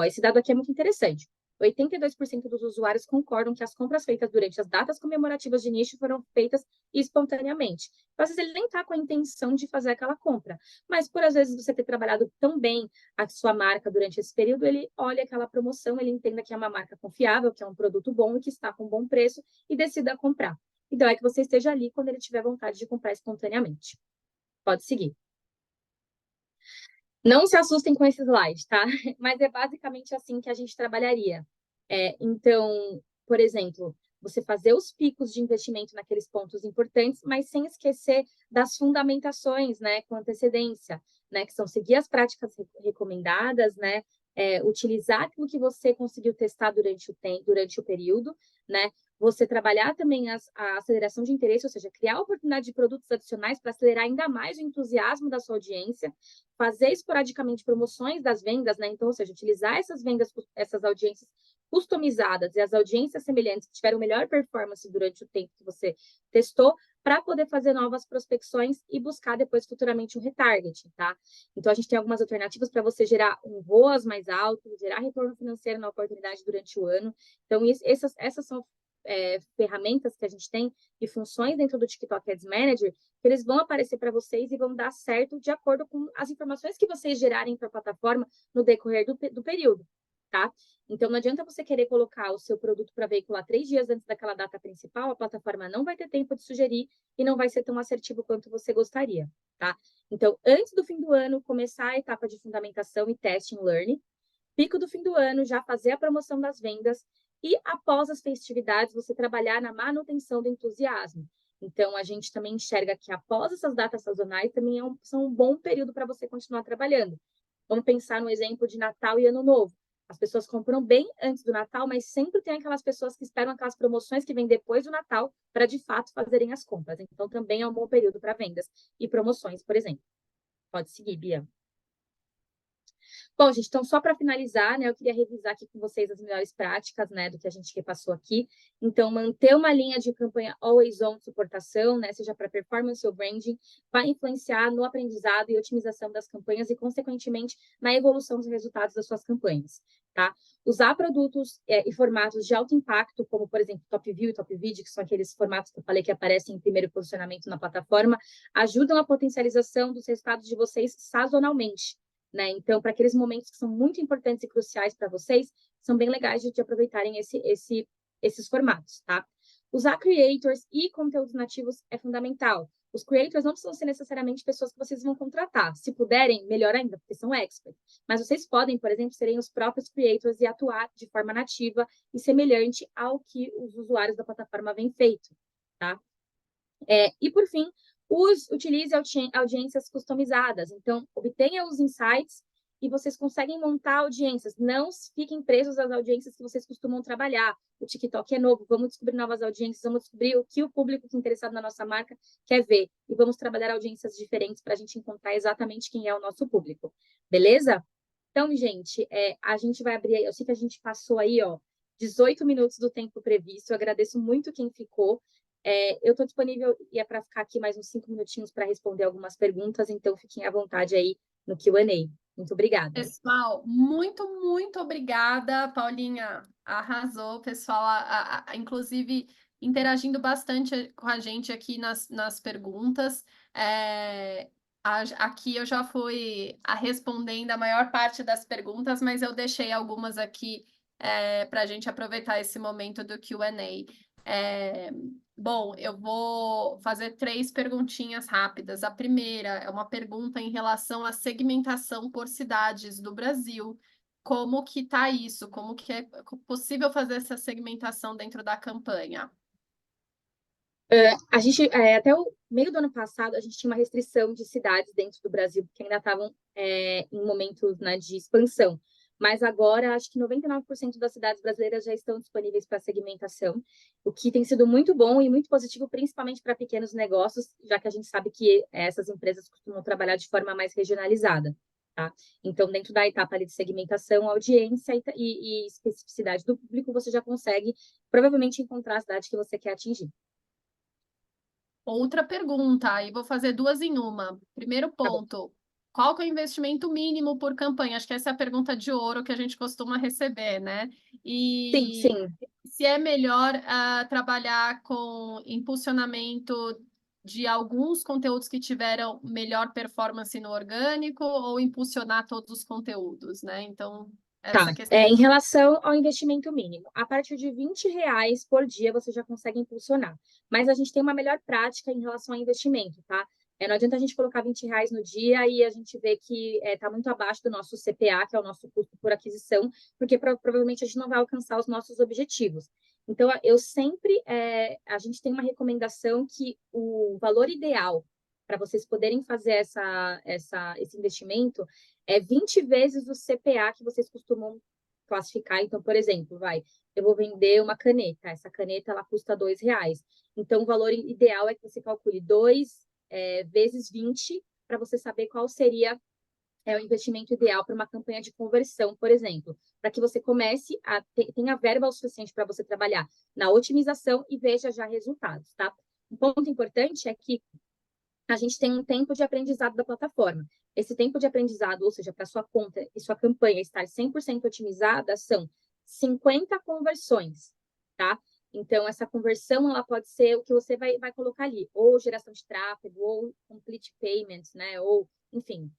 Esse dado aqui é muito interessante. 82% dos usuários concordam que as compras feitas durante as datas comemorativas de nicho foram feitas espontaneamente. Então, às vezes, ele nem está com a intenção de fazer aquela compra, mas por, às vezes, você ter trabalhado tão bem a sua marca durante esse período, ele olha aquela promoção, ele entenda que é uma marca confiável, que é um produto bom e que está com bom preço e decida comprar. Então, é que você esteja ali quando ele tiver vontade de comprar espontaneamente. Pode seguir. Não se assustem com esse slide, tá? Mas é basicamente assim que a gente trabalharia. Então, por exemplo, você fazer os picos de investimento naqueles pontos importantes, mas sem esquecer das fundamentações, né, com antecedência, né, que são seguir as práticas recomendadas, né, utilizar aquilo que você conseguiu testar durante o período, né, você trabalhar também a aceleração de interesse, ou seja, criar oportunidade de produtos adicionais para acelerar ainda mais o entusiasmo da sua audiência, fazer esporadicamente promoções das vendas, né? Então, ou seja, utilizar essas vendas, essas audiências customizadas e as audiências semelhantes que tiveram melhor performance durante o tempo que você testou, para poder fazer novas prospecções e buscar depois futuramente um retargeting, tá? Então, a gente tem algumas alternativas para você gerar um ROAS mais alto, gerar retorno financeiro na oportunidade durante o ano. Então, essas são ferramentas que a gente tem e funções dentro do TikTok Ads Manager que eles vão aparecer para vocês e vão dar certo de acordo com as informações que vocês gerarem para a plataforma no decorrer do período, tá? Então, não adianta você querer colocar o seu produto para veicular 3 dias antes daquela data principal, a plataforma não vai ter tempo de sugerir e não vai ser tão assertivo quanto você gostaria, tá? Então, antes do fim do ano, começar a etapa de fundamentação e testing learning, pico do fim do ano, já fazer a promoção das vendas e, após as festividades, você trabalhar na manutenção do entusiasmo. Então, a gente também enxerga que após essas datas sazonais também são um bom período para você continuar trabalhando. Vamos pensar no exemplo de Natal e Ano Novo. As pessoas compram bem antes do Natal, mas sempre tem aquelas pessoas que esperam aquelas promoções que vêm depois do Natal para, de fato, fazerem as compras. Então, também é um bom período para vendas e promoções, por exemplo. Pode seguir, Bia. Bom, gente, então só para finalizar, né, eu queria revisar aqui com vocês as melhores práticas, né, do que a gente repassou aqui. Então, manter uma linha de campanha always on de suportação, né, seja para performance ou branding, vai influenciar no aprendizado e otimização das campanhas e, consequentemente, na evolução dos resultados das suas campanhas, tá? Usar produtos e formatos de alto impacto, como, por exemplo, Top View e Top Video, que são aqueles formatos que eu falei que aparecem em primeiro posicionamento na plataforma, ajudam a potencialização dos resultados de vocês sazonalmente, né? Então, para aqueles momentos que são muito importantes e cruciais para vocês, são bem legais de aproveitarem esses formatos, tá? Usar creators e conteúdos nativos é fundamental. Os creators não precisam ser necessariamente pessoas que vocês vão contratar. Se puderem, melhor ainda, porque são experts. Mas vocês podem, por exemplo, serem os próprios creators e atuar de forma nativa e semelhante ao que os usuários da plataforma vêm feito, tá? E, por fim, utilize audiências customizadas. Então, obtenha os insights e vocês conseguem montar audiências. Não fiquem presos às audiências que vocês costumam trabalhar. O TikTok é novo, vamos descobrir novas audiências, vamos descobrir o que o público interessado na nossa marca quer ver. E vamos trabalhar audiências diferentes para a gente encontrar exatamente quem é o nosso público. Beleza? Então, gente, a gente vai abrir... Eu sei que a gente passou aí, 18 minutos do tempo previsto. Eu agradeço muito quem ficou. Eu estou disponível e é para ficar aqui mais uns 5 minutinhos para responder algumas perguntas, então fiquem à vontade aí no Q&A. Muito obrigada. Pessoal, muito, muito obrigada. Paulinha arrasou, pessoal, inclusive interagindo bastante com a gente aqui nas perguntas. Aqui eu já fui respondendo a maior parte das perguntas, mas eu deixei algumas aqui para a gente aproveitar esse momento do Q&A. Bom, eu vou fazer 3 perguntinhas rápidas. A primeira é uma pergunta em relação à segmentação por cidades do Brasil. Como que está isso? Como que é possível fazer essa segmentação dentro da campanha? A gente, até o meio do ano passado, a gente tinha uma restrição de cidades dentro do Brasil, porque ainda estavam em momentos, né, de expansão. Mas agora, acho que 99% das cidades brasileiras já estão disponíveis para segmentação, o que tem sido muito bom e muito positivo, principalmente para pequenos negócios, já que a gente sabe que essas empresas costumam trabalhar de forma mais regionalizada, tá? Então, dentro da etapa ali de segmentação, audiência e especificidade do público, você já consegue, provavelmente, encontrar a cidade que você quer atingir. Outra pergunta, e vou fazer 2 em uma. Primeiro ponto... Qual que é o investimento mínimo por campanha? Acho que essa é a pergunta de ouro que a gente costuma receber, né? E sim. Se é melhor trabalhar com impulsionamento de alguns conteúdos que tiveram melhor performance no orgânico ou impulsionar todos os conteúdos, né? Então, essa questão... Em relação ao investimento mínimo, a partir de R$20 por dia você já consegue impulsionar. Mas a gente tem uma melhor prática em relação ao investimento, tá? Não adianta a gente colocar R$20 no dia e a gente vê que está muito abaixo do nosso CPA, que é o nosso custo por aquisição, porque provavelmente a gente não vai alcançar os nossos objetivos. Então, a gente tem uma recomendação que o valor ideal para vocês poderem fazer esse investimento é 20 vezes o CPA que vocês costumam classificar. Então, por exemplo, eu vou vender uma caneta. Essa caneta, ela custa R$2. Então, o valor ideal é que você calcule 2 vezes 20 para você saber qual seria o investimento ideal para uma campanha de conversão, por exemplo, para que você comece a tenha verba o suficiente para você trabalhar na otimização e veja já resultados, tá? Um ponto importante é que a gente tem um tempo de aprendizado da plataforma. Esse tempo de aprendizado, ou seja, para sua conta e sua campanha estar 100% otimizada, são 50 conversões, tá? Então, essa conversão, ela pode ser o que você vai colocar ali, ou geração de tráfego, ou complete payment, né? Ou, enfim,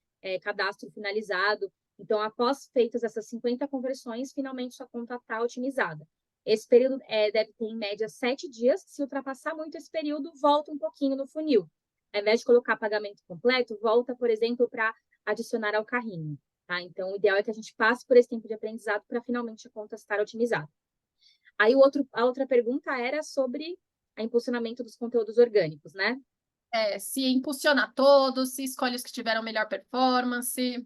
cadastro finalizado. Então, após feitas essas 50 conversões, finalmente sua conta está otimizada. Esse período deve ter, em média, 7 dias. Se ultrapassar muito esse período, volta um pouquinho no funil. Ao invés de colocar pagamento completo, volta, por exemplo, para adicionar ao carrinho. Tá? Então, o ideal é que a gente passe por esse tempo de aprendizado para finalmente a conta estar otimizada. Aí, a outra pergunta era sobre o impulsionamento dos conteúdos orgânicos, né? Se impulsiona todos, se escolhe os que tiveram melhor performance.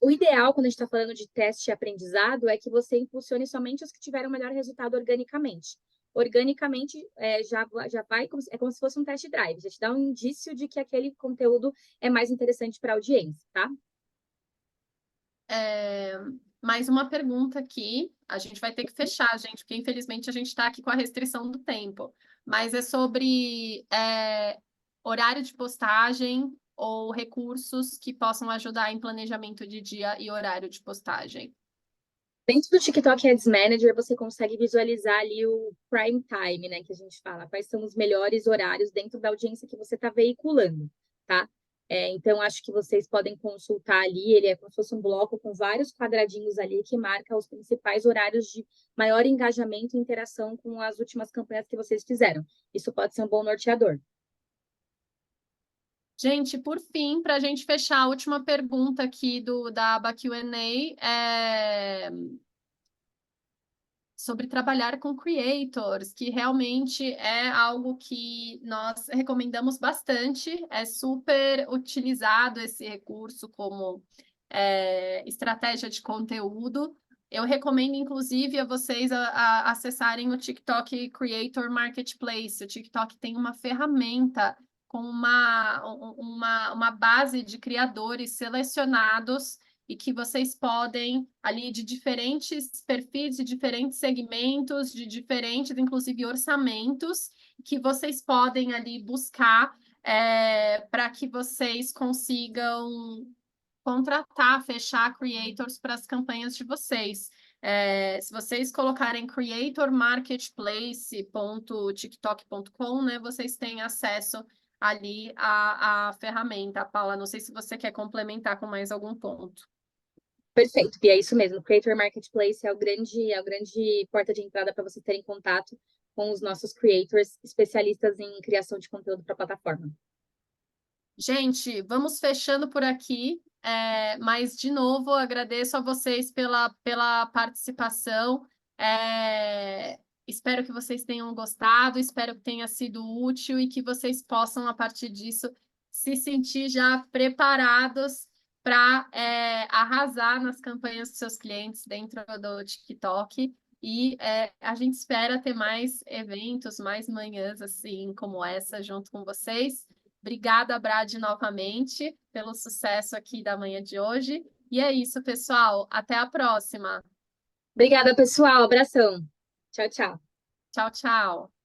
O ideal, quando a gente está falando de teste e aprendizado, é que você impulsione somente os que tiveram melhor resultado organicamente. Organicamente, já vai, é como se fosse um test drive, já te dá um indício de que aquele conteúdo é mais interessante para a audiência, tá? Mais uma pergunta aqui, a gente vai ter que fechar, gente, porque infelizmente a gente está aqui com a restrição do tempo, mas é sobre horário de postagem ou recursos que possam ajudar em planejamento de dia e horário de postagem. Dentro do TikTok Ads Manager, você consegue visualizar ali o prime time, né, que a gente fala, quais são os melhores horários dentro da audiência que você está veiculando, tá? Então, acho que vocês podem consultar ali, ele é como se fosse um bloco com vários quadradinhos ali que marca os principais horários de maior engajamento e interação com as últimas campanhas que vocês fizeram. Isso pode ser um bom norteador. Gente, por fim, para a gente fechar a última pergunta aqui da aba Q&A, sobre trabalhar com creators, que realmente é algo que nós recomendamos bastante, é super utilizado esse recurso como estratégia de conteúdo. Eu recomendo, inclusive, a vocês a acessarem o TikTok Creator Marketplace. O TikTok tem uma ferramenta com uma base de criadores selecionados e que vocês podem, ali, de diferentes perfis, de diferentes segmentos, de diferentes, inclusive, orçamentos, que vocês podem, ali, buscar para que vocês consigam contratar, fechar creators para as campanhas de vocês. Se vocês colocarem creatormarketplace.tiktok.com, né, vocês têm acesso ali à ferramenta. Paula, não sei se você quer complementar com mais algum ponto. Perfeito, e é isso mesmo. O Creator Marketplace é o grande porta de entrada para você terem contato com os nossos creators especialistas em criação de conteúdo para a plataforma. Gente, vamos fechando por aqui, mas, de novo, agradeço a vocês pela participação. Espero que vocês tenham gostado, espero que tenha sido útil e que vocês possam, a partir disso, se sentir já preparados para arrasar nas campanhas dos seus clientes dentro do TikTok. E a gente espera ter mais eventos, mais manhãs assim como essa junto com vocês. Obrigada, Brad, novamente, pelo sucesso aqui da manhã de hoje. E é isso, pessoal. Até a próxima. Obrigada, pessoal. Abração. Tchau, tchau. Tchau, tchau.